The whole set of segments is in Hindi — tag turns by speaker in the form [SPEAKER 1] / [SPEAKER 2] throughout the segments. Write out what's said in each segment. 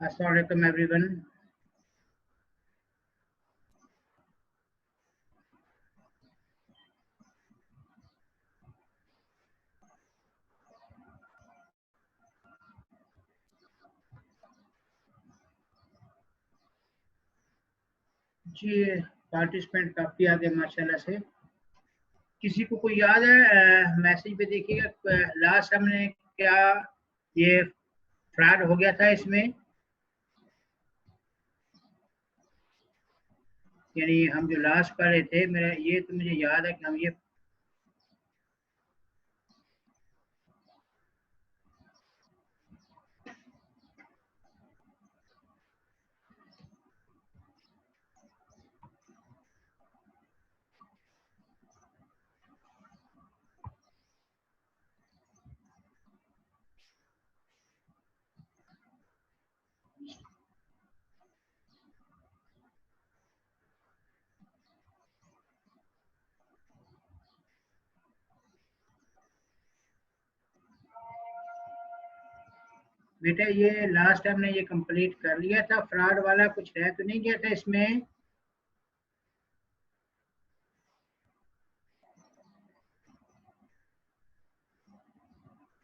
[SPEAKER 1] अस्सलाम वालेकुम एवरीवन। जी, पार्टिसिपेंट काफ़ी आगे माशाल्लाह से। किसी को कोई याद है मैसेज पे देखिएगा लास्ट हमने क्या ये फ्रॉड हो गया था इसमें, यानी हम जो लास्ट कर रहे थे मेरा ये तो मुझे याद है कि हम ये बेटा ये लास्ट हमने ये कंप्लीट कर लिया था। फ्रॉड वाला कुछ रह तो नहीं गया था इसमें?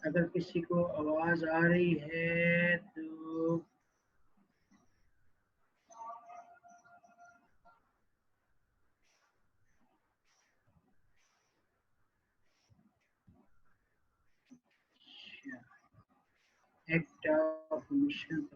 [SPEAKER 1] अगर किसी को आवाज आ रही है तो एक्ट ऑफ मिशन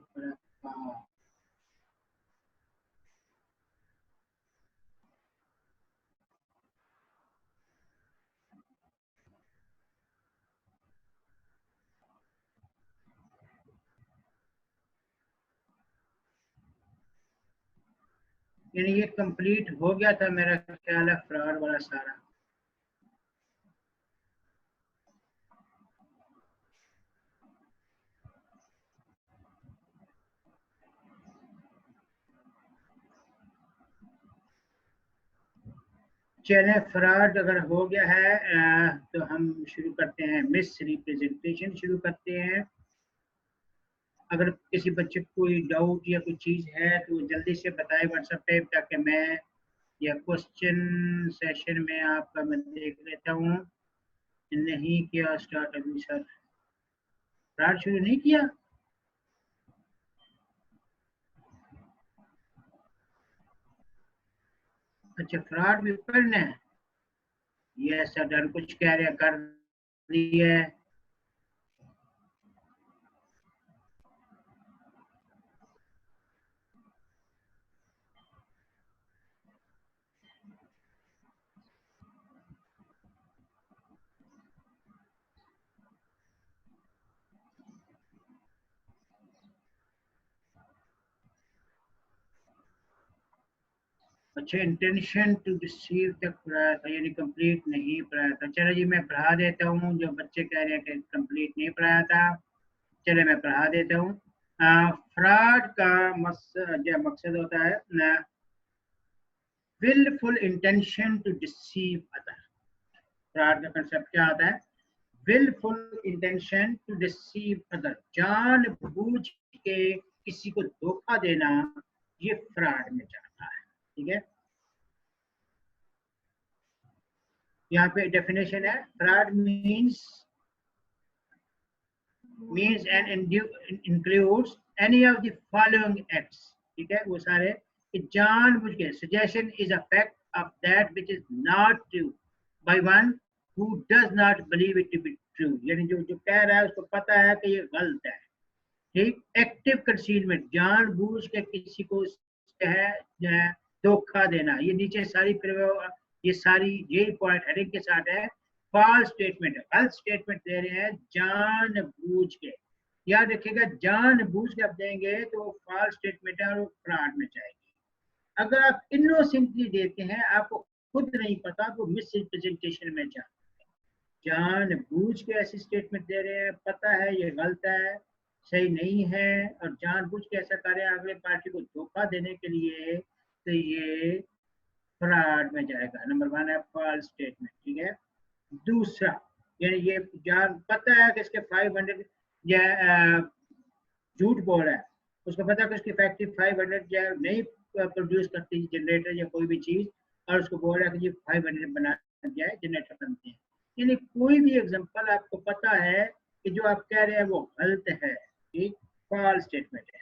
[SPEAKER 1] यानी ये कंप्लीट हो गया था मेरा ख्याल है फ्रॉड वाला सारा। चले फ्रॉड अगर हो गया है तो हम शुरू करते हैं, मिस रिप्रेजेंटेशन शुरू करते हैं। अगर किसी बच्चे को कोई डाउट या कोई चीज़ है तो जल्दी से बताए व्हाट्सएप पे, ताकि मैं या क्वेश्चन सेशन में आपका मैं देख लेता हूँ। नहीं किया स्टार्ट अभी सर, फ्रॉड शुरू नहीं किया। अच्छा फ्रॉड भी करना है। ये सर डन कुछ कह रहे कर दिया है। अच्छा इंटेंशन टू डिसीव तक पढ़ाया था, यानी कंप्लीट नहीं पढ़ाया था। चलो जी मैं पढ़ा देता हूँ, जो बच्चे कह रहे हैं कि कंप्लीट नहीं पढ़ाया था, चले मैं पढ़ा देता हूँ। फ्रॉड का जो मकसद होता है wilful intention to deceive other. Fraud का कंसेप्ट क्या आता है? Wilful intention to deceive other, जानबूझ के किसी को धोखा देना, ये फ्रॉड में जाता है। ठीक है, यहाँ पे डेफिनेशन है, fraud means and includes any of the following acts। ठीक है, वो सारे कि जानबूझ के, suggestion is a fact of that which is not true by one who does not believe it to be true, यानी जो जो कह रहा है उसको पता है कि ये गलत है। ठीक, एक्टिव कंसीलमेंट, जानबूझ के किसी को धोखा देना, ये नीचे सारी ये सारी यही पॉइंट हेडिंग के साथ है। फॉल्स स्टेटमेंट, गलत स्टेटमेंट दे रहे हैं जानबूझ के, याद रखिएगा जानबूझ के आप देंगे तो वो फॉल्स स्टेटमेंट है और वो फ्रॉड में जाएगी। अगर आप इनोसेंटली देते हैं, आपको खुद नहीं पता, तो मिस रिप्रेजेंटेशन में जाए। जानबूझ के ऐसी स्टेटमेंट दे रहे हैं, पता है ये गलत है, सही नहीं है, और जानबूझ के ऐसा कर रहे हैं अगले पार्टी को धोखा देने के लिए, तो ये फ्रॉड में जाएगा। नंबर वन है फॉल्स स्टेटमेंट। ठीक है, दूसरा यानी ये जान पता है कि इसके 500 या झूठ बोल रहा है, उसको पता है कि उसकी फैक्ट्री 500 या नहीं प्रोड्यूस करती जनरेटर या कोई भी चीज, और उसको बोल रहा है कि ये 500 बना दिया है, जनरेटर बनते हैं। यानी कोई भी एग्जांपल आपको पता है कि जो आप कह रहे हैं वो गलत है, एक फॉल्स स्टेटमेंट है।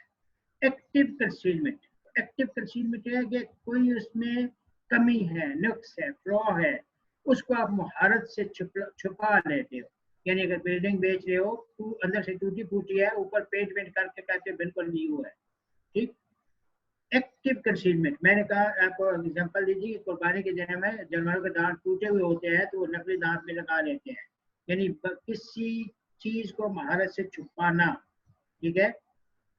[SPEAKER 1] एक्टिव कंसीलमेंट, एक्टिव कंसीलमेंट है कि कोई उसमें कमी है, नुक्स है, फ्लॉ है, उसको आप महारत से छुपा लेते हो। यानी अगर बिल्डिंग बेच रहे हो तो अंदर से टूटी फूटी है, ऊपर पेंट वेंट करके कहते हो बिल्कुल न्यू है, ठीक। एक्टिव कंसीलमेंट, मैंने कहा आपको एग्जांपल दीजिए, कुर्बानी के जगह में जानवरों के दांत टूटे हुए होते हैं तो वो नकली दांत में लगा लेते हैं, यानी किसी चीज को महारत से छुपाना, ठीक है,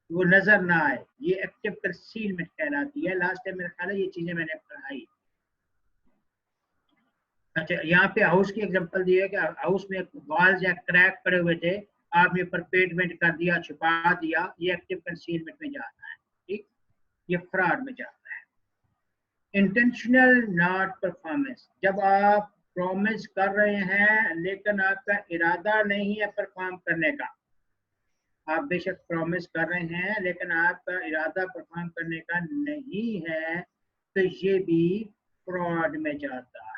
[SPEAKER 1] वो नजर ना आए, ये एक्टिव कंसीलमेंट कहलाती है। लास्ट टाइम मेरा ख्याल है ये चीजें मैंने पढ़ाई। अच्छा, यहाँ पे हाउस की एग्जांपल दी है कि हाउस में वॉल्स या क्रैक पड़े हुए थे, आपने ऊपर पेंट कर दिया, छुपा दिया, ये एक्टिव कंसीलमेंट में जाता है, ठीक, ये फ्रॉड में जाता है। इंटेंशनल नॉट परफॉर्मेंस, जब आप प्रॉमिस कर रहे हैं लेकिन आपका इरादा नहीं है परफॉर्म करने का, आप बेशक प्रॉमिस कर रहे हैं लेकिन आपका इरादा परफॉर्म करने का नहीं है, तो ये भी फ्रॉड में जाता है,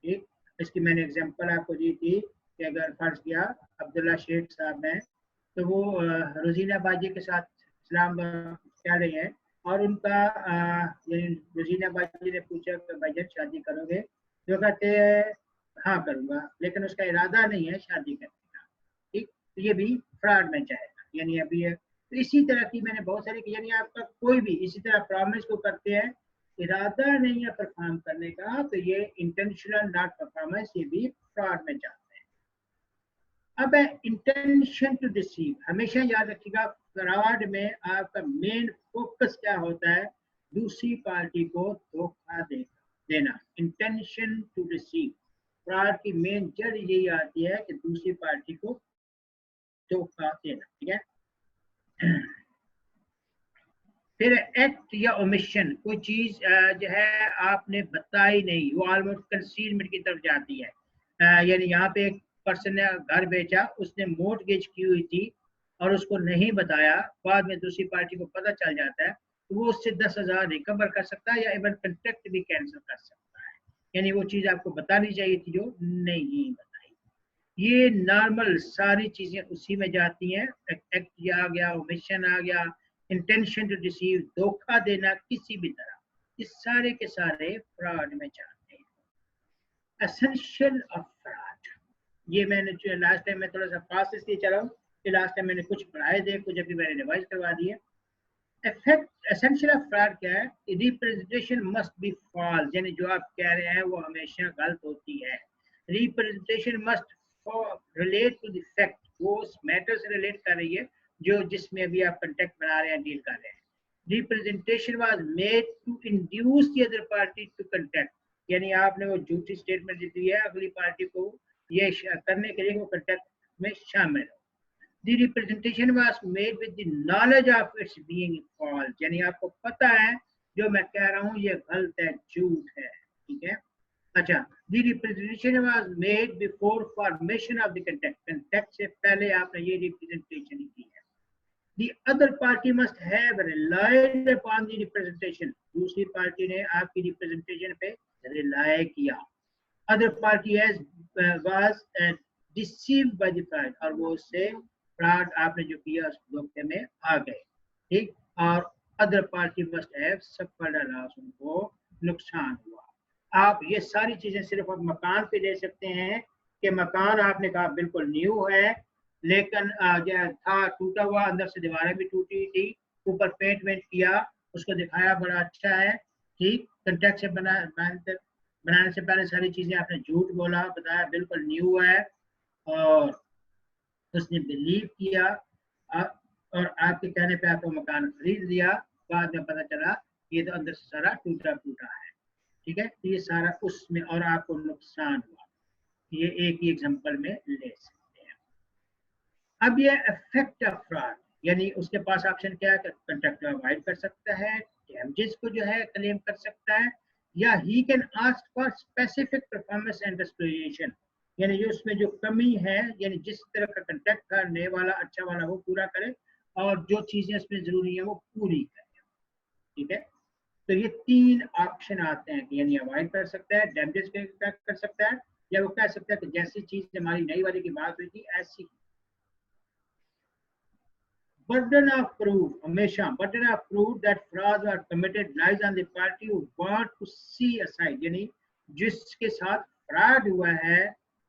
[SPEAKER 1] ठीक। इसकी मैंने एग्जांपल आपको दी थी कि अगर फर्ज किया अब्दुल्ला शेख साहब हैं तो वो रोजीना बाजी के साथ इस्लाम कह रहे हैं, और उनका रोजीना बाजी ने पूछा कि भाईजान शादी करोगे, तो कहते हैं हाँ करूंगा, लेकिन उसका इरादा नहीं है शादी करने का, ठीक, तो ये भी फ्रॉड में जाएगा। यानी अभी है तो इसी तरह की मैंने बहुत सारी, यानी आपका कोई भी इसी तरह प्रॉमिस को करते हैं, इरादा नहीं है परफॉर्म करने का, तो ये इंटेंशनल नॉट परफॉर्मेंस, ये भी फ्रॉड में जाता है। अब है इंटेंशन टू डिसीव, हमेशा याद रखिएगा फ्रॉड में आपका मेन फोकस क्या होता है, दूसरी पार्टी को धोखा देना, इंटेंशन टू डिसीव, फ्रॉड की मेन जड़ यही आती है कि दूसरी पार्टी को धोखा देना, ठीक है। फिर एक्ट या ओमिशन, कोई चीज जो है आपने बताई नहीं, वो ऑलमोस्ट कंसीलमेंट की तरफ जाती है। यानी यहाँ पे एक पर्सन ने घर बेचा, उसने मोर्टगेज की हुई थी और उसको नहीं बताया, बाद में दूसरी पार्टी को पता चल जाता है, तो वो उससे 10,000 रिकवर कर सकता है या इवन कंट्रैक्ट भी कैंसिल कर सकता है। यानी वो चीज आपको बतानी चाहिए थी जो नहीं बताई। ये नॉर्मल सारी चीजें उसी में जाती हैं, एक्ट आ गया, ओमिशन आ गया, इंटेंशन टू डिसीव, धोखा देना किसी भी तरह, ये सारे के सारे फ्रॉड में जाते हैं। एसेंशियल ऑफ फ्रॉड, ये मैंने जो लास्ट टाइम मैं थोड़ा सा फास्ट इसलिए चला हूँ कि लास्ट टाइम मैंने कुछ पढ़ाए थे, कुछ अभी मैंने रिवाइज करवा दिए। इफेक्ट एसेंशियल ऑफ फ्रॉड क्या है, रिप्रेजेंटेशन मस्ट बी फॉल्स, यानी जो आप कह रहे हैं वो हमेशा गलत होती है। Representation must relate to the fact, वो उस मैटर से रिलेट कर रही है जो जिसमें अभी आप कंटेक्ट बना रहे हैं, डील कर रहे हैं। Representation was made to induce the other party to contract, यानी आपने वो झूठी स्टेटमेंट दी है अगली पार्टी को ये करने के लिए वो कंटेक्ट में शामिल हो। The representation was made with the knowledge of its being false, यानी आपको पता है जो मैं कह रहा हूँ ये गलत है, झूठ है, ठीक है। अच्छा, the representation was made before formation of the context, context से पहले आपने ये representation की है। The other party must have relied upon the representation, दूसरी पार्टी ने आपकी representation पे rely किया। Other party has was deceived by the fraud, और वो उससे फ्रॉड आपने जो किया उस धोखे में आ गए, ठीक। और other party must have suffered loss, उनको नुकसान हुआ। आप ये सारी चीजें सिर्फ आप मकान पे ले सकते हैं कि मकान आपने कहा बिल्कुल न्यू है, लेकिन था टूटा हुआ, अंदर से दीवारें भी टूटी थी, ऊपर पेंट वेंट किया, उसको दिखाया बड़ा अच्छा है, ठीक, कंटेक्ट से बनाने से पहले सारी चीजें आपने झूठ बोला, बताया बिल्कुल न्यू है, और उसने बिलीव किया, और आपके कहने पे आपको मकान खरीद लिया, बाद में पता चला ये तो अंदर से सारा टूटा फूटा है, ठीक है, तो ये सारा उसमें और आपको नुकसान हुआ। ये एक ही एग्जांपल में ले सकते हैं। अब ये इफेक्ट ऑफ फ्रॉड, यानी उसके पास ऑप्शन क्या है, कंट्रैक्ट अवॉइड कर सकता है, डैमेजेस को जो है क्लेम कर सकता है, या he can ask for specific performance and restoration, यानी जो उसमें जो कमी है, यानी जिस तरह का कंट्रैक्ट था नए वाला अच्छा वाला वो पूरा करे, और जो चीजें इसमें जरूरी है वो पूरी करें। ठीक है, तो ये 3 ऑप्शन आते हैं कि यानी अवॉइड कर सकता है, डैमेजेस कर सकता है, या वो कह सकता है कि जैसी चीज हमारी नई वाली की बात हुई थी ऐसी। बर्डन ऑफ प्रूफ, हमेशा burden of proof that frauds are committed lies on the party who want to see a site, यानी जिसके साथ फ्रॉड हुआ है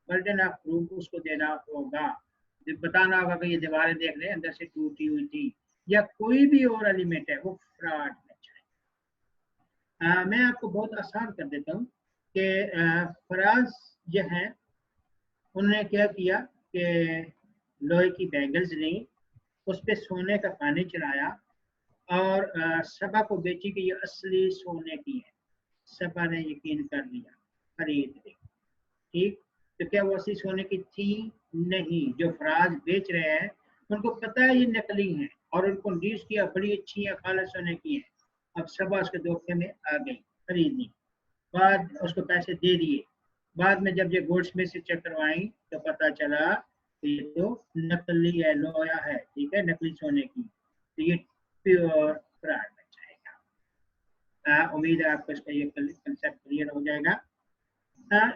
[SPEAKER 1] बर्डन ऑफ प्रूफ उसको देना होगा, बताना होगा कि ये दीवारें देख रहे हैं अंदर से टूटी हुई थी, या कोई भी और एलिमेंट है वो फ्रॉड में जाए। मैं आपको बहुत आसान कर देता हूँ कि फराज जो है उन्होंने क्या किया कि लोहे की बैंगल्स ली, उस पर सोने का पानी चढ़ाया और सबा को बेची कि ये असली सोने की है। सबा ने यकीन कर लिया, खरीद ली। ठीक, तो क्या वो असली सोने की थी? नहीं, जो फराज बेच रहे हैं उनको पता है ये नकली है और उनको न्यूज किया बड़ी अच्छी है, खालिस सोने की है। अब सबा उसके धोखे में आ गई, खरीदनी, बाद उसको पैसे दे दिए। बाद में जब ये गोल्ड स्मिथ से चेक करवाई तो पता चला कि ये तो नकली है, लोया है, ठीक है, नकली सोने की, तो ये प्योर फ्रॉड बन जाएगा। उम्मीद है आपको इसका ये कंसेप्ट क्लियर हो जाएगा।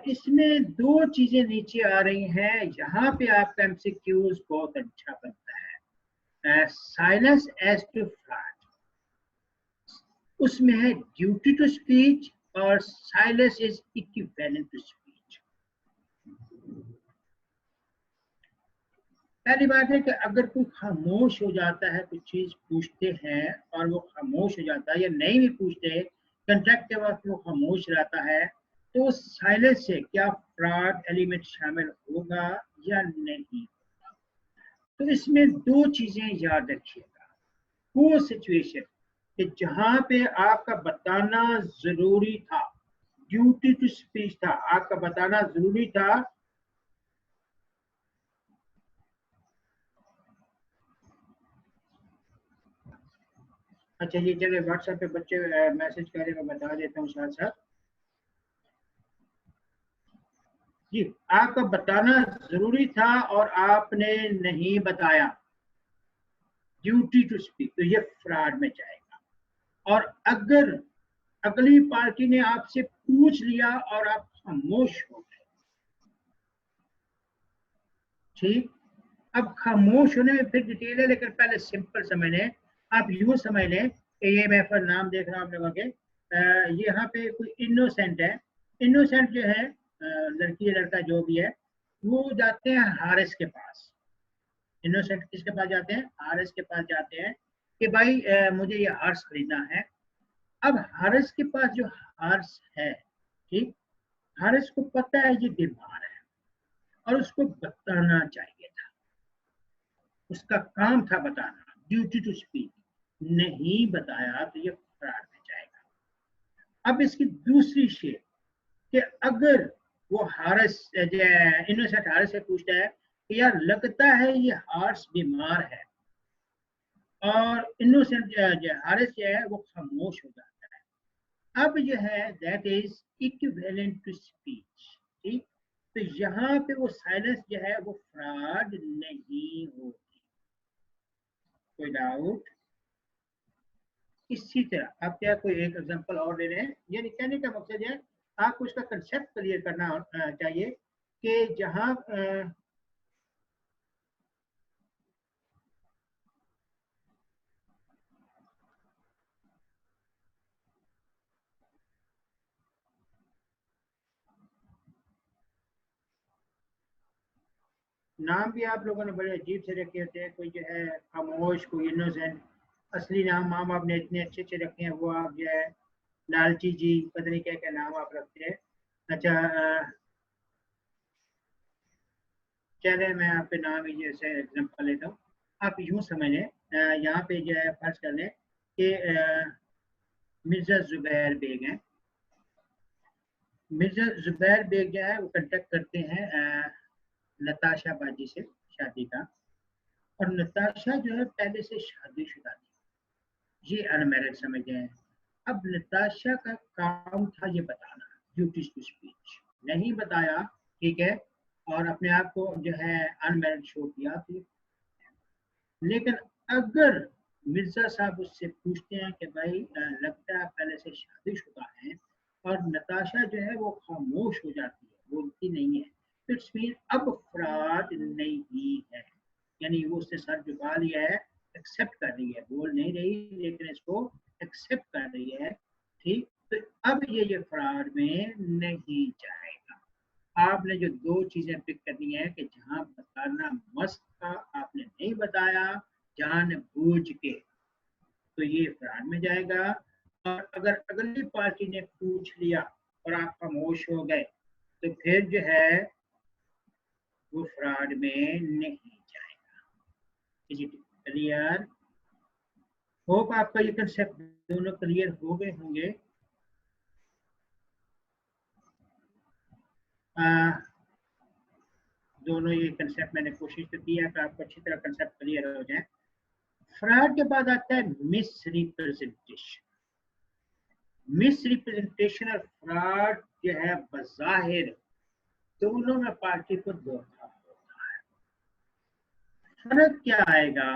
[SPEAKER 1] इसमें 2 चीजें नीचे आ रही हैं, यहाँ पे आपका एमसीक्यूज बहुत अच्छा बनता है। साइलेंस एज टू फ्रॉड, उसमें है ड्यूटी टू स्पीच और silence is equivalent to speech. पहली बात है कि अगर कोई खामोश हो जाता है, कुछ चीज पूछते हैं और वो खामोश हो जाता है, या नहीं भी पूछते, कंट्रैक्ट के वक्त वो खामोश रहता है, तो साइलेंस से क्या फ्रॉड एलिमेंट शामिल होगा या नहीं? तो इसमें 2 चीजें याद रखिएगा। वो सिचुएशन कि जहां पे आपका बताना जरूरी था, ड्यूटी टू स्पीच था, आपका बताना जरूरी था, अच्छा ये चलिए व्हाट्सएप पे बच्चे मैसेज कर रहे, मैं बता देता हूँ साथ साथ। जी, आपका बताना जरूरी था और आपने नहीं बताया, ड्यूटी टू स्पीक, तो ये फ्रॉड में जाएगा। और अगर अगली पार्टी ने आपसे पूछ लिया और आप खामोश हो गए, ठीक, अब खामोश होने में फिर डिटेल है, लेकिन पहले सिंपल समझ लें। आप यूं समझ लें कि ये मैं पर नाम देख रहा हूं आप लोगों के, यहाँ पे कोई इनोसेंट है। इनोसेंट जो है लड़की या लड़का जो भी है, वो जाते हैं हारिस के पास। इनोसेंट किसके पास जाते हैं? हारिस के पास जाते हैं कि भाई मुझे ये हार्स खरीदना है। अब हारिस के पास जो हार्स है, ठीक, हारिस को पता है ये बीमार है और उसको बताना चाहिए था, उसका काम था बताना, ड्यूटी टू स्पीक, नहीं बताया तो ये फ्रॉड में जाएगा। अब इसकी दूसरी शेप कि अगर वो हारिस इनोसेंट हारिस से पूछता है कि यार लगता है ये हार्स बीमार है, और इनोसेंट जो हारिस जो है वो खामोश हो जाता है, अब जो है that is equivalent to speech. ठीक, तो यहाँ पे वो साइलेंस जो है वो फ्रॉड नहीं होगी। कोई डाउट? इसी तरह आप क्या कोई एक एग्जांपल और ले रहे हैं, यानी कहने का मकसद है आपको इसका कंसेप्ट क्लियर करना चाहिए कि जहां नाम भी आप लोगों ने बड़े अजीब से रखे होते हैं, कोई जो है खामोश, कोई इनोसेंट। असली नाम माँ बाप ने इतने अच्छे अच्छे रखे हैं, वो आप जो है लालची जी, पता नहीं क्या क्या नाम आप रखते हैं। अच्छा चले मैं आप पे नाम ही जैसे एग्जाम्पल लेता हूँ। आप यूं समझ लें, यहाँ पे जो है फर्ज कर लें कि मिर्जा जुबैर बेग हैं। मिर्जा जुबैर बेग जो है वो कंटेक्ट करते हैं नताशा बाजी से शादी का, और नताशा जो है पहले से शादीशुदा थी, ये अनमैरिड समझ गए। अब नताशा का काम था ये बताना, ड्यूटी टू स्पीच, नहीं बताया, ठीक है, और अपने आप को जो है अनमैरिड शो किया थी। लेकिन अगर मिर्जा साहब उससे पूछते हैं कि भाई लगता है पहले से शादीशुदा है, और नताशा जो है वो खामोश हो जाती है, बोलती नहीं है, तो इट्स मीन अब फ्रॉड नहीं है, यानी वो उसने सर झुका लिया है, एक्सेप्ट कर रही है, बोल नहीं रही लेकिन इसको एक्सेप्ट कर रही है। ठीक, तो अब ये फ्रॉड में नहीं जाएगा। आपने जो दो चीजें पिक करनी है कि जहां बताना मस्त था आपने नहीं बताया जानबूझ के, तो ये फ्रॉड में जाएगा। और अगर अगली पार्टी ने पूछ लिया और आप खामोश हो गए तो फिर जो है वो फ्रॉड में नहीं जाएगा। Is it clear? होप आपका ये कंसेप्ट दोनों क्लियर हो गए होंगे। दोनों ये कंसेप्ट मैंने कोशिश तो की है कि आपको अच्छी तरह कंसेप्ट क्लियर हो जाए। फ्रॉड के बाद आता है मिस रिप्रेजेंटेशन। मिस रिप्रेजेंटेशन और फ्रॉड जो है बज़ाहिर दोनों में पार्टी को धोखा होता है। फर्क क्या आएगा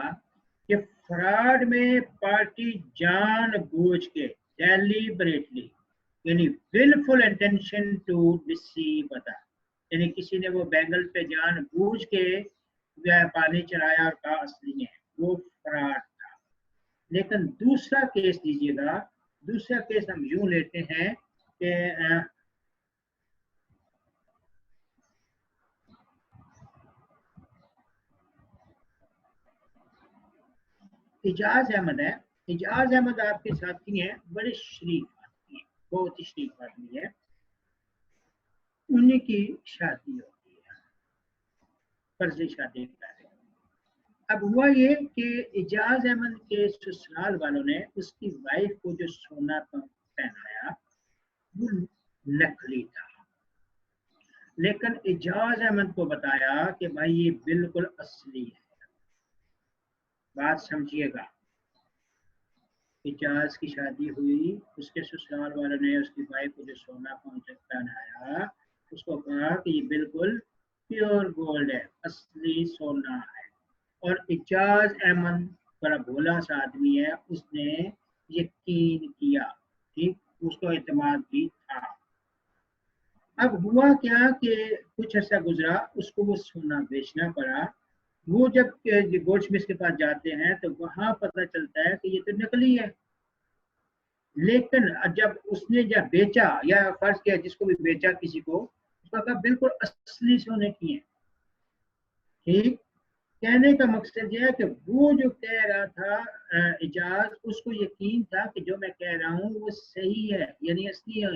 [SPEAKER 1] कि फ्रॉड में पार्टी जानबूझ के डेलिबरेटली यानी विलफुल इंटेंशन टू डिसीव होता है, यानी किसी ने वो बैंगल पे जानबूझ के पानी चढ़ाया और कहा असली है, वो फ्रॉड था। लेकिन दूसरा केस लीजिएगा, दूसरा केस हम यूं लेते हैं कि इजाज अहमद है। इजाज अहमद आपके साथी हैं, बड़े शरीफ आदमी है, बहुत ही शरीफ आदमी है। उन्हीं की शादी होती है, फर्जी शादी कर रहे हैं। अब हुआ ये कि इजाज अहमद के ससुराल वालों ने उसकी वाइफ को जो सोना पहनाया वो नकली था, लेकिन इजाज अहमद को बताया कि भाई ये बिल्कुल असली है। बात समझिएगा, इजाज की शादी हुई, उसके ससुराल वालों ने उसकी वाइफ को जो सोना पहनाया उसको कहा कि ये बिल्कुल प्योर गोल्ड है, असली सोना है। और इजाज अहमद बड़ा भोला सा आदमी है, उसने यकीन किया, ठीक, उसको एतमाद भी था। अब हुआ क्या कि कुछ अर्सा गुजरा, उसको वो सोना बेचना पड़ा। वो जब गोल्ड स्मिथ के पास जाते हैं तो वहां पता चलता है कि ये तो नकली है। लेकिन जब उसने जब बेचा या फर्ज किया जिसको भी बेचा किसी को, उसका कहा बिल्कुल असली सोने की है। ठीक, कहने का मकसद यह है कि वो जो कह रहा था इजाज, उसको यकीन था कि जो मैं कह रहा हूँ वो सही है यानी असली है,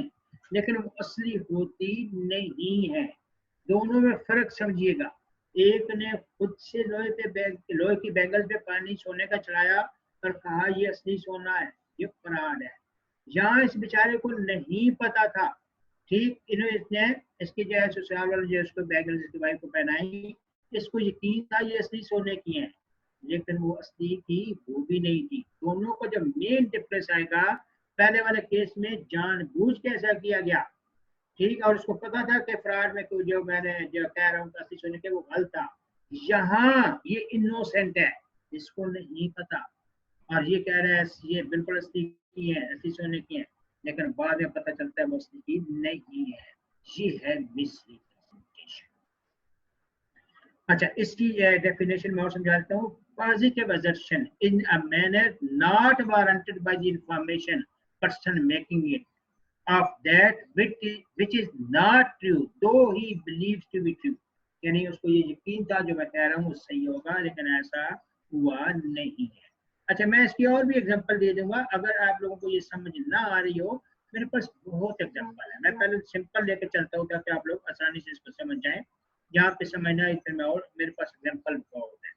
[SPEAKER 1] लेकिन वो असली होती नहीं है। दोनों में फर्क समझिएगा। एक ने खुद से लोहे की बैंगल पे पानी सोने का चढ़ाया और कहा ये असली सोना है, ये फ्रॉड है। यहाँ इस बेचारे को नहीं पता था। ठीक, इसने इसकी जो है ससुराल वाले जो उसको बैंगल जिसकी वाइफ को पहनाई, इसको यकीन था ये असली सोने की है, लेकिन वो असली थी वो भी नहीं थी। दोनों को जब मेन डिफरेंस आएगा, पहले वाले केस में जानबूझ के ऐसा किया गया, ठीक, और उसको पता था कि फ्रॉड में जो मैंने जो कह रहा हूँ असली सोने के वो गलत था। यहाँ ये इनोसेंट है, इसको नहीं पता और ये कह रहा है ये बिल्कुल असली की है, असली सोने की है, लेकिन बाद में पता चलता है वो असली की नहीं है। ये है मिसरिप्रेजेंटेशन। अच्छा, इसकी डेफिनेशन मैं और समझा देता हूँ। Positive assertion in a manner not warranted by the information person making it of that which is not true though he believes to be true, यानी उसको ये यकीन था जो मैं कह रहा हूँ वो सही होगा, लेकिन ऐसा हुआ नहीं है। अच्छा, मैं इसकी और भी एग्जांपल दे दूंगा, अगर आप लोगों को ये समझ ना आ रही हो, मेरे पास बहुत एग्जांपल है। मैं पहले सिंपल लेकर चलता हूँ ताकि आप लोग आसानी से इसको समझ जाएं। यहाँ पे समझना है इतने में, और मेरे पास एग्जांपल बहुत है।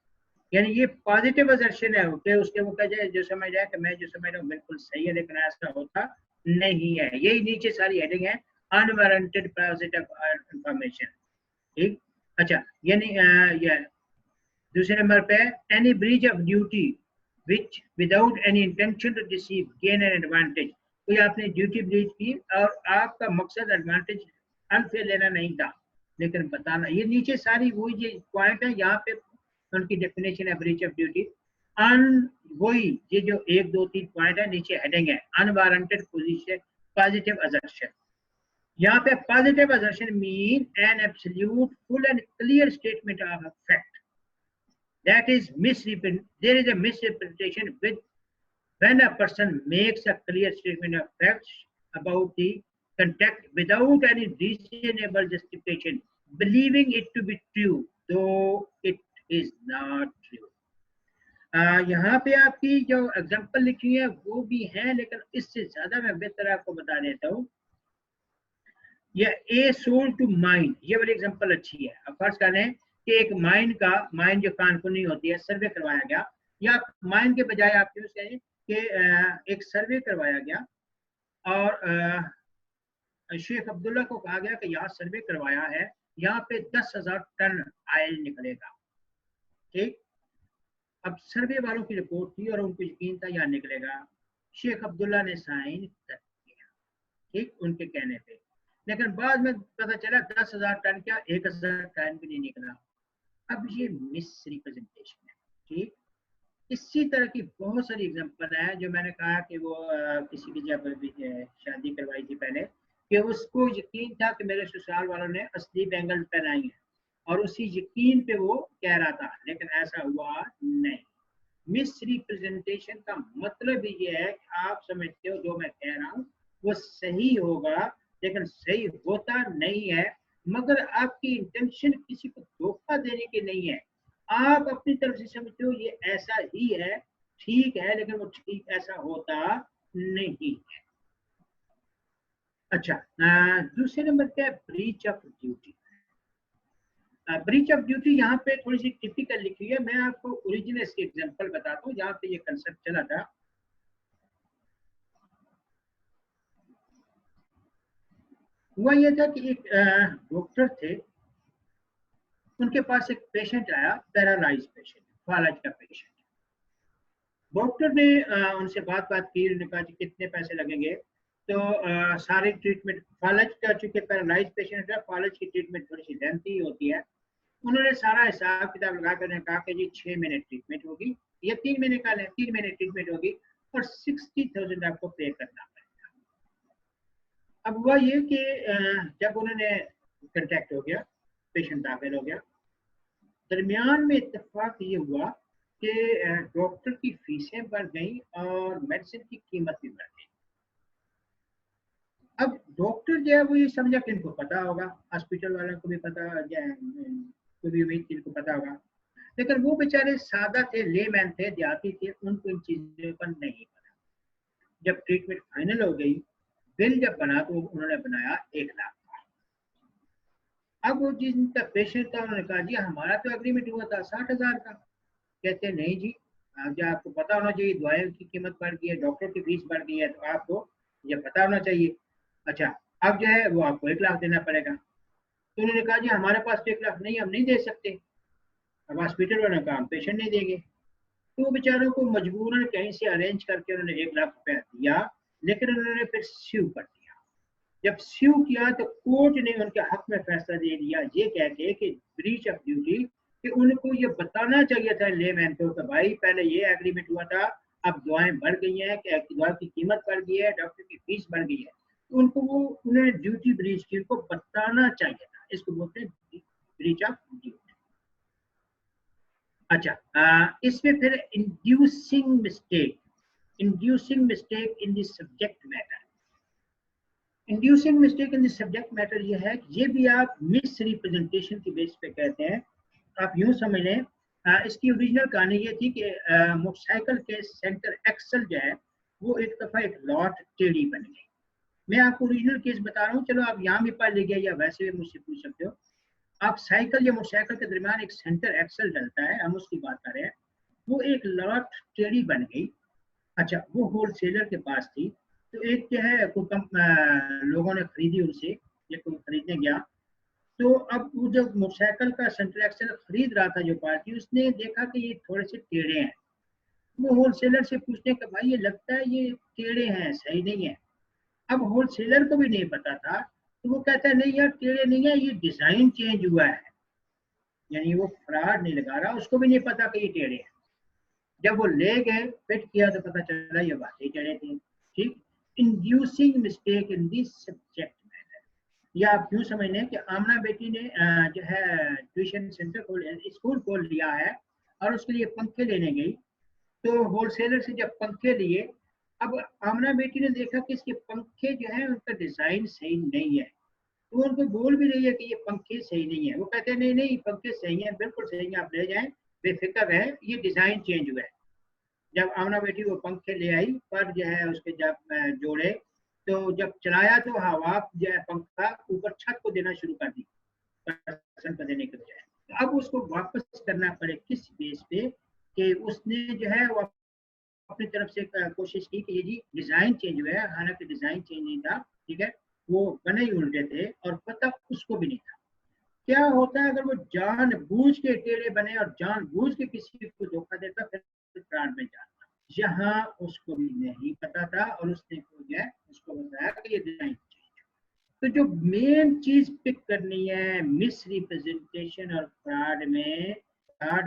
[SPEAKER 1] यानी ये पॉजिटिव असर्शन है कि उसके वो कह जाए जो समझ जाए कि मैं जो समझ रहा हूँ बिल्कुल सही है, लेकिन ऐसा होता नहीं है। यही नीचे सारी हेडिंग है, अनवारंटेड पॉजिटिव इंफॉर्मेशन। ठीक, अच्छा, यानी ये दूसरे नंबर पे any breach of duty which without any intention to deceive gain an advantage, कोई आपने ड्यूटी ब्रीच की और आपका मकसद एडवांटेज अनफेयर लेना नहीं था, लेकिन बताना। ये नीचे सारी वही जो पॉइंट है, यहाँ पे उनकी डेफिनेशन है ब्रीच ऑफ ड्यूटी। वही ये जो 1 2 3 पॉइंट है, नीचे हेडिंग है अनवारंटेड पोजीशन पॉजिटिव असर्शन। यहाँ पे positive assertion mean an absolute full and clear statement of a fact that is there is a misrepresentation with when a person makes a clear statement of facts about the contact without any reasonable justification, believing it to be true though it is not true। यहाँ पे आपकी जो एग्जांपल लिखी है वो भी है, लेकिन इससे ज्यादा मैं बेहतर आपको बता देता हूँ। ये ए सोल टू माइन, ये वाली एग्जांपल अच्छी है। अब फर्ज करें कि एक माइन जो कानकुनी होती है, सर्वे करवाया गया, या माइन के बजाय आप यूज कहें कि एक सर्वे करवाया गया और शेख अब्दुल्ला को कहा गया कि यहाँ सर्वे करवाया है, यहाँ पे 10,000 टन आयल निकलेगा। ठीक, अब सर्वे वालों की रिपोर्ट थी और उनको यकीन था यहाँ निकलेगा। शेख अब्दुल्ला ने साइन कर दिया, ठीक, उनके कहने पे, लेकिन बाद में पता चला 10,000 टन क्या 1,000 टन भी नहीं निकला। अब ये मिस रिप्रेजेंटेशन है। ठीक, इसी तरह की बहुत सारी एग्जांपल है जो मैंने कहा कि वो किसी की जब शादी करवाई थी पहले, कि उसको यकीन था कि मेरे ससुराल वालों ने असली बैंगल पहनाई है और उसी यकीन पे वो कह रहा था, लेकिन ऐसा हुआ नहीं। मिस रिप्रेजेंटेशन का मतलब ये है कि आप समझते हो जो मैं कह रहा हूँ वो सही होगा, लेकिन सही होता नहीं है, मगर आपकी इंटेंशन किसी को धोखा देने की नहीं है। आप अपनी तरफ से समझते हो ये ऐसा ही है, ठीक है, लेकिन वो ठीक ऐसा होता नहीं है। अच्छा, दूसरे नंबर पे breach of duty. Breach of duty यहाँ पे थोड़ी सी टिपिकल लिखी है, मैं आपको ओरिजिनल इसकी एग्जांपल बताता हूँ जहाँ पे ये कंसेप्ट चला था। हुआ यह था कि एक डॉक्टर थे, उनके पास एक पेशेंट आया, पैरालाइज पेशेंट, फालज का पेशेंट। डॉक्टर ने उनसे बात की, उन्होंने कहा कितने पैसे लगेंगे, तो सारे ट्रीटमेंट, फालज का चूंकि पैरालाइज पेशेंट है, फालज की ट्रीटमेंट थोड़ी सी लेंथी होती है, उन्होंने सारा हिसाब किताब लगा कर कहा कि जी 6 महीने ट्रीटमेंट होगी, या 3 महीने का 3 महीने ट्रीटमेंट होगी और 60,000 आपको पे करना पड़ेगा। अब हुआ ये कि जब उन्होंने कंटेक्ट हो गया, पेशेंट दाखिल हो गया, दरमियान में इत्तेफाक ये हुआ कि डॉक्टर की फीसें बढ़ गई और मेडिसिन की कीमत भी बढ़ गई। अब डॉक्टर जो है वो ये समझा कि इनको पता होगा, हॉस्पिटल वालों को भी पता, को भी उम्मीद इनको पता होगा, लेकिन वो बेचारे सादा थे, लेमैन थे, देहाती थे, उनको इन चीजों पर नहीं पता। जब ट्रीटमेंट फाइनल हो गई, बिल जब बना तो उन्होंने बनाया 1 लाख का। अब वो जिनका पेशेंट था उन्होंने कहा जी हमारा तो एग्रीमेंट हुआ था 60,000 का। कहते नहीं जी, जो आपको पता होना चाहिए, दवाइयों की कीमत बढ़ गई है, डॉक्टर की फीस बढ़ गई है, तो आपको ये पता होना चाहिए। अच्छा, अब जो है वो आपको 1 लाख देना पड़ेगा। तो उन्होंने कहा जी हमारे पास तो 1 लाख नहीं, हम नहीं दे सकते। अब हॉस्पिटल वालों ने कहा हम पेशेंट नहीं देंगे, तो बेचारों को मजबूरन कहीं से अरेंज करके उन्होंने 1 लाख रुपया दिया, लेकिन उन्होंने फिर स्यू कर दिया। जब स्यू किया तो कोर्ट ने उनके हक में फैसला दे दिया, ये कह के कि ब्रीच ऑफ ड्यूटी, कि उनको ये बताना चाहिए था लेमैन को कि भाई पहले ये एग्रीमेंट हुआ था, अब दवाएं बढ़ गई हैं, कि दवा की कीमत बढ़ गई है, डॉक्टर की फीस बढ़ गई है, तो उनको वो उन्हें ड्यूटी ब्रीच की उनको बताना चाहिए था। इसको बोलते हैं ब्रीच ऑफ ड्यूटी। अच्छा, इसमें फिर inducing mistake in the subject matter. Inducing mistake in the subject matter ये है कि ये भी आप मिस रिप्रेजेंटेशन की बेस पे कहते हैं। आप यूं समझ लें, इसकी ओरिजिनल कहानी ये थी कि मोटरसाइकिल के सेंटर एक्सल जो है वो एक दफा एक लॉट टेढ़ी बन गई। मैं आपको ओरिजिनल केस बता रहा हूँ, चलो आप यहाँ भी पढ़ लीजिए या वैसे भी मुझसे पूछ सकते हो। आप साइकिल या मोटरसाइकिल के दरमियान एक सेंटर एक्सल डलता है, हम उसकी बात कर रहे हैं, वो एक लॉट टेढ़ी बन गई। अच्छा, वो होलसेलर के पास थी, तो एक जो है लोगों ने खरीदी उनसे, ये कोई खरीदने गया, तो अब वो जब मोटरसाइकिल का सेंटर एक्सल खरीद रहा था जो पार्टी, उसने देखा कि ये थोड़े से टेढ़े हैं। वो होलसेलर से पूछने का भाई ये लगता है ये टेढ़े हैं, सही नहीं है। अब होलसेलर को भी नहीं पता था, तो वो कहता है नहीं यार टेढ़े नहीं है, ये डिजाइन चेंज हुआ है, यानी वो फ्रॉड नहीं लगा रहा, उसको भी नहीं पता कि ये टेढ़े है। जब वो ले गए फिट किया तो पता चला ये वाकई टेढ़े थे। ठीक, inducing mistake in this subject matter, या आप यूँ समझ लें कि आमना बेटी ने जो है ट्यूशन सेंटर खोल, स्कूल खोल लिया है और उसके लिए पंखे लेने गई, तो होलसेलर से जब पंखे लिए, अब आमना बेटी ने देखा कि इसके पंखे जो है उनका डिजाइन सही नहीं है, तो उनको बोल भी रही है कि ये पंखे सही नहीं है। वो कहते हैं नहीं नहीं पंखे सही हैं, बिल्कुल सही है, आप ले जाएं, बेफिक्र है, ये डिजाइन चेंज हुआ है। जब आमना बेटी वो पंखे ले आई, पर जो है उसके जब जोड़े, तो जब चलाया तो हवा जो है पंखा ऊपर छत को देना शुरू कर दी पर्सन को देने के बजाय। तो अब उसको वापस करना पड़े किस बेस पे कि उसने जो है वो अपनी तरफ से कोशिश की कि ये जी डिजाइन चेंज हुआ है, हालांकि डिजाइन चेंज नहीं था, ठीक है, वो बने ही उल्टे थे और पता उसको भी नहीं था। क्या होता है अगर वो जानबूझ के टेढ़े बने और जानबूझ के किसी को धोखा देता, फिर फ्रॉड में जाता। यहाँ उसको भी नहीं पता था और उसने जो है उसको बताया कि ये डिजाइन। तो जो मेन चीज पिक करनी है मिस रिप्रेजेंटेशन और फ्रॉड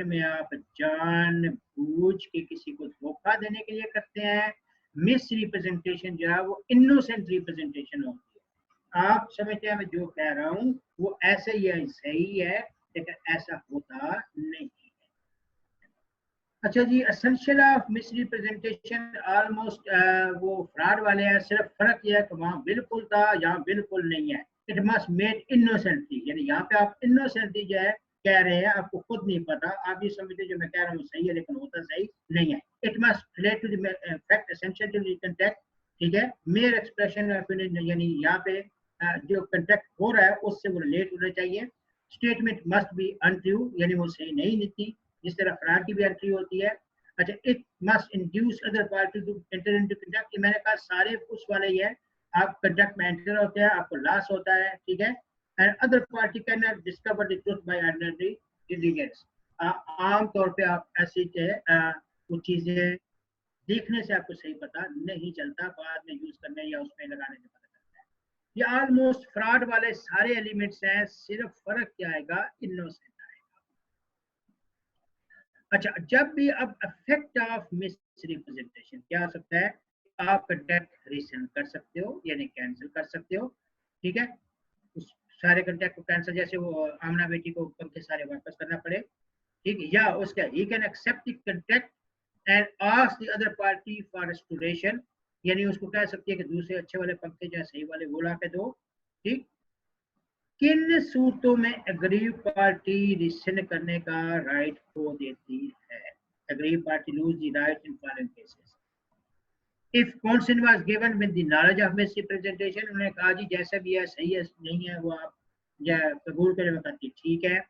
[SPEAKER 1] में आप जानबूझ के किसी को धोखा देने के लिए करते हैं। मिस रिप्रेजेंटेशन जो है वो इनोसेंट रिप्रेजेंटेशन होती है। आप समझते हैं मैं जो कह रहा हूँ वो ऐसे ही है, सही है, लेकिन ऐसा होता नहीं। अच्छा जी, essential of misrepresentation almost वो फ्रॉड वाले हैं, सिर्फ फर्क यह है कि वहाँ बिल्कुल था, यहाँ बिल्कुल नहीं है। इट मस्ट मेड इनोसेंटली, यानी यहाँ पे आप इनोसेंटली जो है कह रहे हैं, आपको खुद नहीं पता, आप ये समझते जो मैं कह रहा हूँ सही है, लेकिन होता सही नहीं है। It must relate to the fact essential to the contract, ठीक है, मेयर एक्सप्रेशन यानी यहाँ पे जो कंटेक्ट हो रहा है उससे वो रिलेट होना चाहिए। स्टेटमेंट मस्ट बी अनट्रू, यानी वो सही नहीं निकली, जिस तरह फ्रॉड की भी एंट्री होती है। अच्छा, it must induce other party to enter into contract, मैंने कहा सारे उस वाले ही है, आप कंडक्ट में एंटर होते हैं, आपको लॉस होता है, ठीक है। And other party can not discover the truth by ordinary intelligence, आम तौर पे आप ऐसी कुछ चीजें देखने से आपको सही पता नहीं चलता, बाद में यूज करने या उसमें लगाने से पता चलता है। ये ऑलमोस्ट फ्रॉड वाले सारे एलिमेंट्स हैं, सिर्फ फर्क क्या आएगा, इनोसेंट। अच्छा, जब भी अब इफेक्ट ऑफ मिस रिप्रेजेंटेशन क्या हो सकता है, आप कंटेक्ट रिसेंड कर सकते हो, यानी कैंसिल कर सकते हो, ठीक है, उस सारे कंटेक्ट को कैंसिल, जैसे वो आमना बेटी को पंखे सारे वापस करना पड़े, ठीक है, या उसका ही can accept the contract and ask the other party for restoration, यानी उसको कह सकती है कि दूसरे अच्छे वाले पंखे जो सही वाले वो ला के दो, ठीक। किन सूरतों में एग्रीव पार्टी रिसेंड करने का राइट खो देती है? Aggrieve party lose the right in following cases. If consent was given with the knowledge of misrepresentation, उन्होंने कहा जी जैसा भी है सही है नहीं है वो आप या कबूल करें, मैं कहती ठीक है।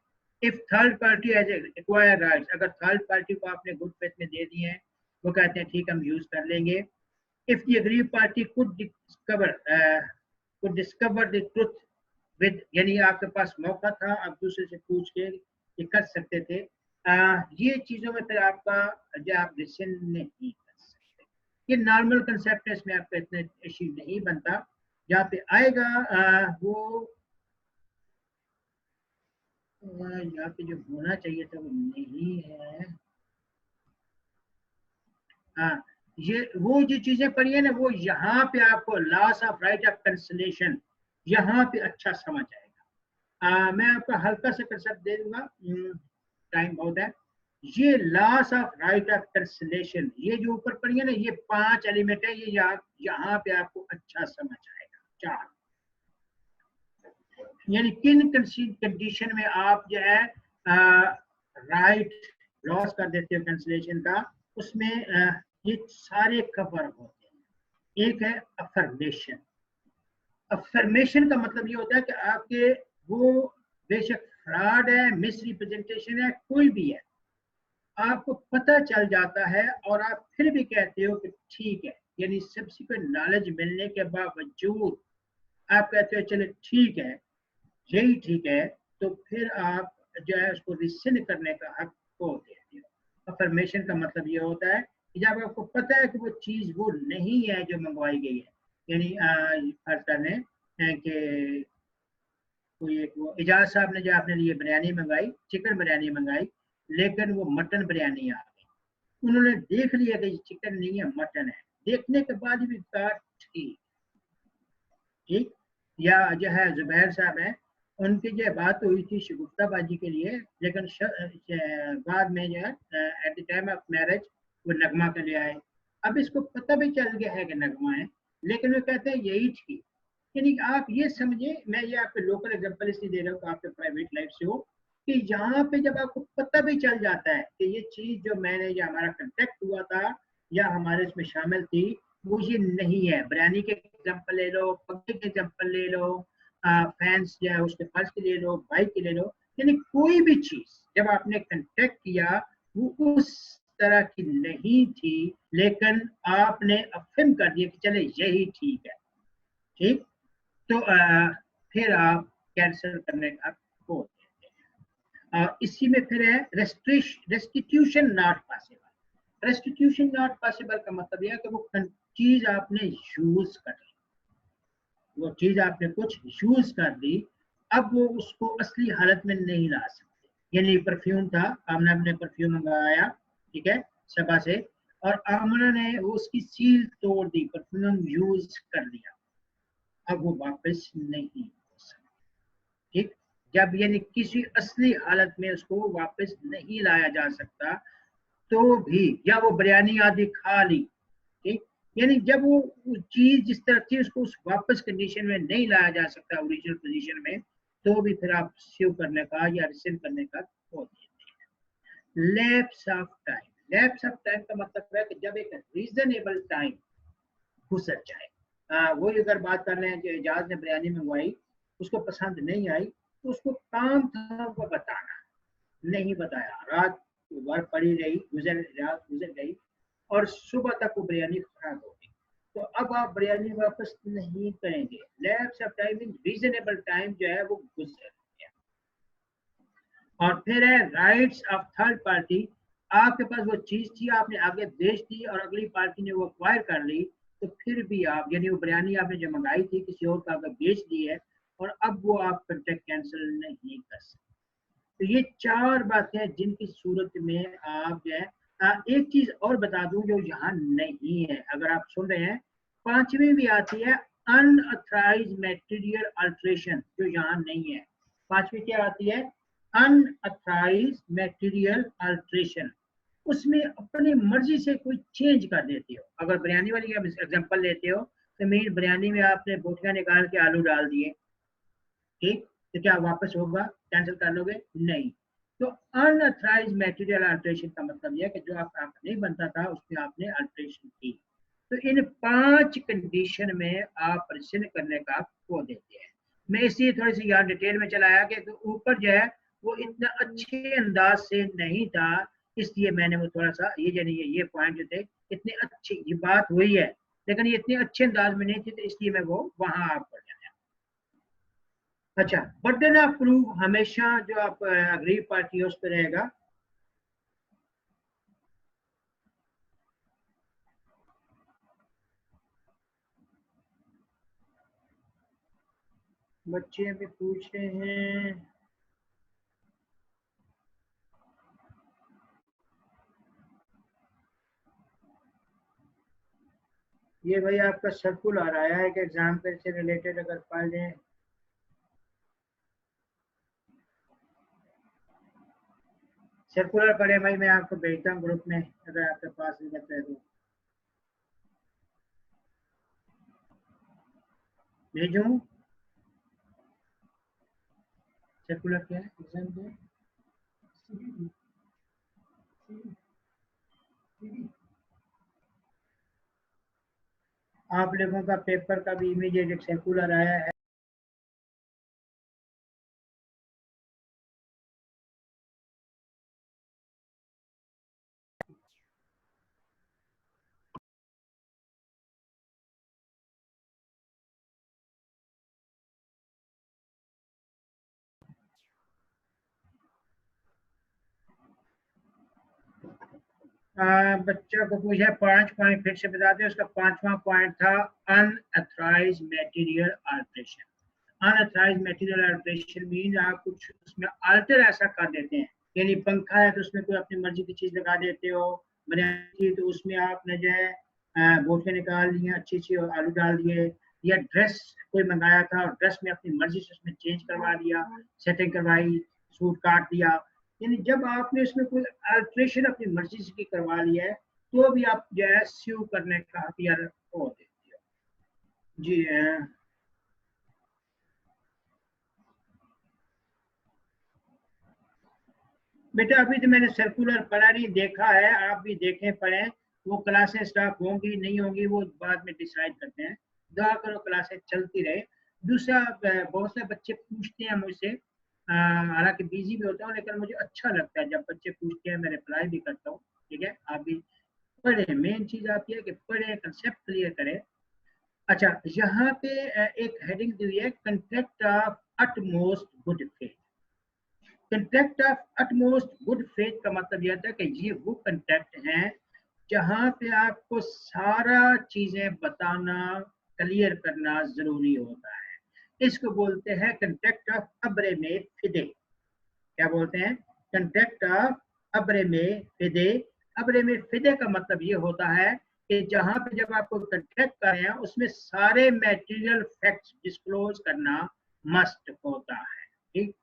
[SPEAKER 1] If third party has acquired rights, अगर थर्ड पार्टी को आपने गुड फेथ में दे दिए हैं, वो कहते हैं ठीक हम यूज कर लेंगे। If the aggrieve party could discover the truth with, यानी आपके पास मौका था, आप दूसरे से पूछ के ये कर सकते थे, ये चीजों में फिर आपका जो आप रिसेंड नहीं कर सकते। ये नॉर्मल कंसेप्ट है, इसमें आपका इतना इश्यू नहीं बनता। जहाँ पे आएगा वो यहाँ पे जो होना चाहिए था वो नहीं है। हाँ, ये वो जो चीजें पढ़ी है ना, वो यहाँ पे आपको loss of right of cancellation यहाँ पे अच्छा समझ आएगा। मैं आपको हल्का सा कंसेप्ट दे दूंगा, टाइम बहुत है। ये loss of right of cancellation, ये जो ऊपर पढ़ी है ना, ये 5 एलिमेंट है, ये यहाँ पे आपको अच्छा समझ आएगा। 4, यानी किन कंडीशन में आप जो है राइट लॉस कर देते हो कैंसिलेशन का, उसमें ये सारे कवर होते हैं। एक है अफर्मेशन। अफर्मेशन का मतलब ये होता है कि आपके वो बेशक फ्रॉड है, मिस रिप्रेजेंटेशन है, कोई भी है, आपको पता चल जाता है और आप फिर भी कहते हो कि ठीक है, यानी सब्सिक्वेंट नॉलेज मिलने के बावजूद आप कहते हो चलो ठीक है, यही ठीक है, तो फिर आप जो है उसको रिसेंड करने का हक खो देते हो। अफर्मेशन का मतलब ये होता है कि जब आपको पता है कि वो चीज वो नहीं है जो मंगवाई गई है, यानी फर्ज कर लें कि कोई एक वो इजाज साहब ने जो आपने लिए बिरयानी मंगाई, चिकन बिरयानी मंगाई, लेकिन वो मटन बिरयानी आ गई, उन्होंने देख लिया कि चिकन नहीं है, मटन है, देखने के बाद भी कहा ठीक ठीक। या जो है जुबैर साहब है, उनकी जो बात हुई थी शगुफ्ताबाजी के लिए, लेकिन बाद में जो है at the time of marriage वो नगमा के लिए आए। अब इसको पता भी चल गया है कि नगमा है, लेकिन वो कहते हैं यही थी। यानी आप ये समझे, मैं ये आपके लोकल एग्जांपल इसलिए दे रहा हूँ, आपके प्राइवेट लाइफ से हो, कि यहाँ पे जब आपको पता भी चल जाता है कि ये चीज जो मैंने, जो हमारा कंटेक्ट हुआ था या हमारे इसमें शामिल थी, वो ये नहीं है। बिरयानी के एग्जांपल ले लो, पक्के के एग्जांपल ले लो, फैंस जो है उसके फर्श के ले लो, बाइक के ले लो, यानी कोई भी चीज जब आपने कंटेक्ट किया वो उस तरह की नहीं थी, लेकिन आपने अफर्म कर दिया कि चले यही ठीक है, ठीक। तो फिर आप कैंसिल करने का बोल देते हैं। इसी में फिर है restitution not possible. Restitution not possible का मतलब यह है कि वो चीज आपने यूज कर ली, वो चीज आपने कुछ यूज कर दी, अब वो उसको असली हालत में नहीं ला सकते। यानी परफ्यूम था, आमना ने परफ्यूम मंगाया, ठीक है, सबा से, और आमना ने वो उसकी सील तोड़ दी, परफ्यूम यूज कर लिया, अब वो वापस नहीं हो सकता, ठीक। जब यानी किसी असली हालत में उसको वापस नहीं लाया जा सकता तो भी, या वो बिरयानी आदि खा ली, ठीक, यानी जब वो चीज जिस तरह थी उसको उस वापस कंडीशन में नहीं लाया जा सकता ओरिजिनल पोजीशन में, तो भी फिर आप सेव करने का या रिसेंड करने का बोल देते हैं। Lapse of time. Lapse of time का मतलब है कि जब एक रीजनेबल टाइम गुजर जाए। वही अगर बात कर रहे हैं जो एजाज ने बिरयानी मंगवाई, उसको पसंद नहीं आई, तो उसको काम था वो बताना, नहीं बताया, रात भर पड़ी रही, रात गुजर गई और सुबह तक वो बिरयानी खराब हो गई, तो अब आप बिरयानी वापस नहीं करेंगे। Lapse of time in reasonable time जो है वो गुजर गया। और फिर है राइट्स ऑफ थर्ड पार्टी। आपके पास वो चीज थी, आपने आगे बेच दी और अगली पार्टी ने वो एक्वायर कर ली, तो फिर भी आप, यानी वो बिरयानी आपने जो मंगाई थी किसी और का आगे बेच दी है, और अब वो आप कॉन्ट्रैक्ट कैंसिल नहीं कर सकते। तो ये चार बातें हैं जिनकी सूरत में आप जो है, एक चीज और बता दूं जो यहाँ नहीं है, अगर आप सुन रहे हैं, पांचवी भी आती है अनऑथराइज मटेरियल अल्ट्रेशन, जो यहाँ नहीं है। पांचवी क्या आती है? Unauthorised material alteration. उसमें अपनी मर्जी से कोई चेंज कर देते हो। अगर बिरयानी वाली का एग्जांपल लेते हो, तो मीन बिरयानी में आपने बोटियां निकाल के आलू डाल दिए, ठीक, तो क्या वापस होगा? कैंसिल कर लोगे? नहीं। तो अनऑथराइज मटेरियल अल्ट्रेशन का मतलब यह है कि जो आपका नहीं बनता था उसमें आपने अल्ट्रेशन की। तो इन पांच कंडीशन में आप रिसेंड करने का को देते हैं। मैं इसलिए थोड़ी सी यहाँ डिटेल में चलाया कि ऊपर जो है वो इतना अच्छे अंदाज से नहीं था, इसलिए मैंने वो थोड़ा सा ये पॉइंट जो थे इतने अच्छे, ये बात हुई है लेकिन ये इतने अच्छे अंदाज में नहीं थी, तो इसलिए मैं वो वहां आप पढ़ जाया। अच्छा, बर्डन ऑफ प्रूफ हमेशा जो आप अग्री पार्टी है उस पर रहेगा। बच्चे भी पूछ रहे हैं, ये भाई आपका सर्कुलर आया है कि एग्जाम पे से रिलेटेड अगर फाइल दें, सर्कुलर पढ़े भाई, मैं आपको भेजता हूँ ग्रुप में, अगर आपके पास रहता है तो भेजूं। सर्कुलर क्या है एग्जाम पे? आप लोगों का पेपर का भी इमीडिएट सर्कुलर आया है। बच्चा को पूछा 5 पॉइंट फिर से बता दें। उसका 5वां पॉइंट था unauthorised material alteration. Unauthorised material alteration mean आप कुछ उसमें अल्टर ऐसा कर देते हैं, यानी पंखा है तो उसमें कोई अपनी मर्जी की चीज लगा देते हो, बनाई थी, तो उसमें आपने जो है बोटियाँ निकाल ली, अच्छी अच्छी आलू डाल दिए, या ड्रेस कोई मंगाया था और ड्रेस में अपनी मर्जी से उसमें चेंज करवा दिया, सेटिंग करवाई, सूट काट दिया, यानी जब आपने उसमें कोई अल्ट्रेशन अपनी मर्जी से करवा लिया है तो भी आप जो है स्यू करने का हथियार हो देती है। जी बेटा अभी तो मैंने सर्कुलर पढ़ा नहीं, देखा है, आप भी देखें पढ़ें, वो क्लासें स्टार्ट होंगी नहीं होंगी वो बाद में डिसाइड करते हैं, दुआ करो क्लासें चलती रहे। दूसरा बहुत से बच्चे पूछते हैं मुझसे, हालांकि बिजी भी होता हूँ लेकिन मुझे अच्छा लगता है जब बच्चे पूछते हैं, मैं रिप्लाई भी करता हूँ। ठीक है, आप भी पढ़े, मेन चीज आती है कि पढ़े, कंसेप्ट क्लियर करें। अच्छा, यहाँ पे एक हेडिंग दी हुई है, contract of utmost good faith. Contract of utmost good faith का मतलब यह था कि ये वो कंट्रैक्ट हैं जहां पे आपको सारा चीजें बताना, क्लियर करना जरूरी होता है। इसको बोलते हैं कंट्रैक्ट ऑफ अब्रे में फिदे। क्या बोलते हैं? कंट्रैक्ट ऑफ अब्रे में फिदे। अब्रे में फिदे का मतलब ये होता है कि जहां पे जब आपको कंट्रैक्ट कर रहे हैं उसमें सारे मैटेरियल फैक्ट्स डिस्क्लोज करना मस्ट होता है। ठीक,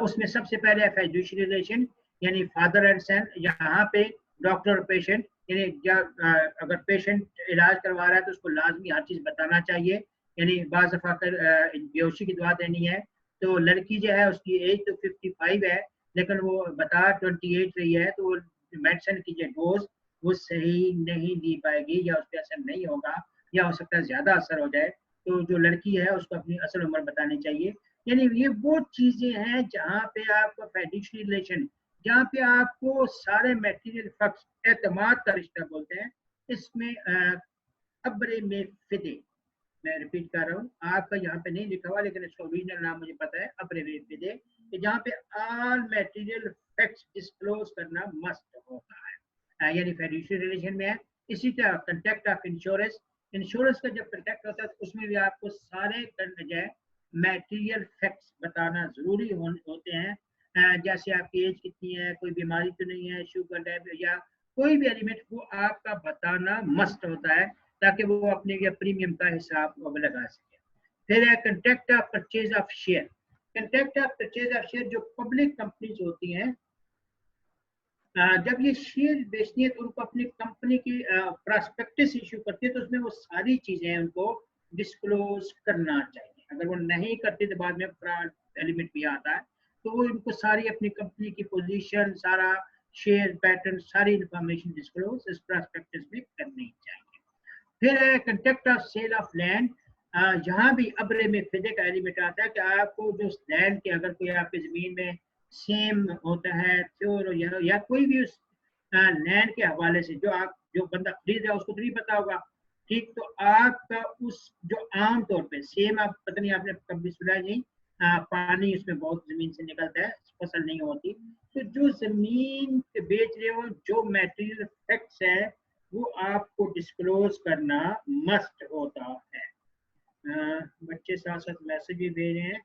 [SPEAKER 1] उसमें सबसे पहले है फिड्यूशियरी रिलेशन, यानी फादर एंड सन, यहाँ पे डॉक्टर और पेशेंट, यानी अगर पेशेंट इलाज करवा रहा है तो उसको लाजमी हर चीज बताना चाहिए, यानी बाज दफा कर बेहोशी की दवा देनी है तो लड़की जो है उसकी एज तो 55 है लेकिन वो बता 28 रही है, तो वो मेडिसिन की जो डोज वो सही नहीं दी पाएगी या उस पर असर नहीं होगा, या हो सकता है ज्यादा असर हो जाए, तो जो लड़की है उसको अपनी असल उम्र बतानी चाहिए। यानी ये वो चीजें हैं जहाँ पे आपको फाइनेंशियल रिलेशन, जहाँ पे आपको सारे मटेरियल फैक्ट्स, एतमाद का रिश्ता बोलते हैं, इसमें अब्रे में फिदे, मैं रिपीट कर रहा हूँ, आपका यहाँ पे नहीं लिखा हुआ लेकिन इसका ओरिजिनल नाम मुझे पता है, अब्रे में फिदे, कि जहाँ पे ऑल मटेरियल फैक्ट्स डिस्क्लोज करना मस्ट होता है, यानी फाइनेंशियल रिलेशन में है। इसी तरह कंट्रैक्ट ऑफ इंश्योरेंस, इंश्योरेंस का जब कंट्रैक्ट होता है तो उसमें भी आपको सारे जो है मैटेरियल फैक्ट्स बताना जरूरी होते हैं, जैसे आपकी एज कितनी है, कोई बीमारी तो नहीं है, शुगर डायबिटीज या कोई भी एलिमेंट, वो आपका बताना मस्ट होता है ताकि वो अपने प्रीमियम का हिसाब लगा सके। फिर है contract of purchase of share. Contract of purchase of share, जो पब्लिक कंपनीज होती हैं जब ये शेयर बेचती है तो उनको अपनी कंपनी की प्रॉस्पेक्टस इशू करती है तो उसमें वो सारी चीजें उनको डिस्क्लोज करना चाहिए। अगर वो नहीं करती तो बाद में फ्रॉड एलिमेंट भी आता है, तो वो इनको सारी अपनी कंपनी की पोजीशन, सारा शेयर पैटर्न, सारी इंफॉर्मेशन डिस्क्लोज इस प्रॉस्पेक्टस में करनी चाहिए। फिर है contract of sale of land. यहाँ भी अब्रे में फिदे का एलिमेंट आता है कि आपको जो लैंड के, अगर कोई आपकी जमीन में सेम होता है प्योर या कोई भी उस लैंड के हवाले से, जो बंदा खरीद रहा है उसको तो नहीं पता होगा, ठीक, तो आपका उस जो आम तौर पे सेम, आप पता नहीं आपने कभी सुना नहीं, पानी उसमें बहुत जमीन से निकलता है, फसल नहीं होती, तो जो जमीन बेच रहे हो, जो मैटेरियल फैक्ट्स है वो आपको डिस्क्लोज करना मस्ट होता है। बच्चे साथ साथ मैसेज भी भेज रहे हैं।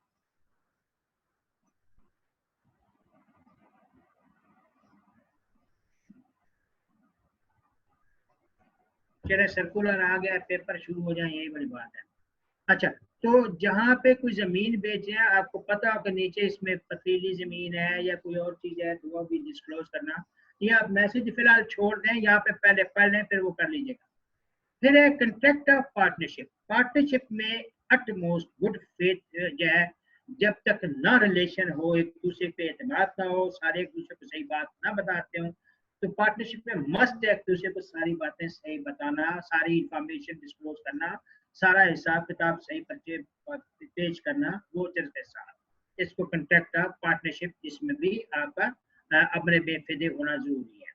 [SPEAKER 1] चले सर्कुलर आ गया, पेपर शुरू हो जाए, यही बड़ी बात है। अच्छा, तो जहाँ पे कोई जमीन बेचे हैं, आपको पता हो कि नीचे इसमें पथरीली जमीन है या कोई और चीज है, तो वो भी डिस्क्लोज करना। ये आप मैसेज फिलहाल छोड़ दें, यहाँ पे पहले पढ़ लें फिर वो कर लीजिएगा। फिर है कंट्रैक्ट ऑफ पार्टनरशिप। पार्टनरशिप में अटमोस्ट गुड फेथ जो है, जब तक ना रिलेशन हो, एक दूसरे पे एतमाद ना हो, सारे एक दूसरे को सही बात ना बताते हो, तो पार्टनरशिप में मस्ट है एक दूसरे को सारी बातें सही बताना, सारी इंफॉर्मेशन डिस्क्लोज करना, सारा हिसाब किताब सही पर्चे पेश करना वो के साथ। इसको कंट्रैक्ट ऑफ पार्टनरशिप, इसमें भी आपका अपने बेफिदे होना जरूरी है।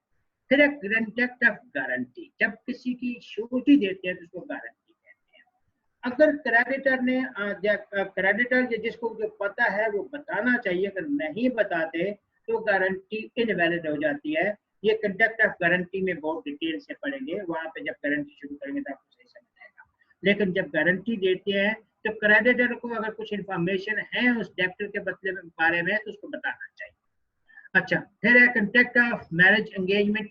[SPEAKER 1] फिर एक कंट्रैक्ट ऑफ गारंटी, जब किसी की श्योरिटी देते हैं तो उसको गारंटी कहते हैं। अगर क्रेडिटर ने क्रेडिटर जिसको जो पता है वो बताना चाहिए, अगर नहीं बताते तो गारंटी इनवैलिड हो जाती है। ये कंट्रैक्ट ऑफ गारंटी में बहुत डिटेल से पढ़ेंगे, वहां पे जब गारंटी शुरू करेंगे तो आपको सही समझ आएगा। लेकिन जब गारंटी देते हैं तो क्रेडिटर को अगर कुछ इंफॉर्मेशन है उस डेप्टर के बदले में बारे में तो उसको बताना चाहिए। अच्छा, फिर है कंट्रैक्ट ऑफ मैरिज एंगेजमेंट।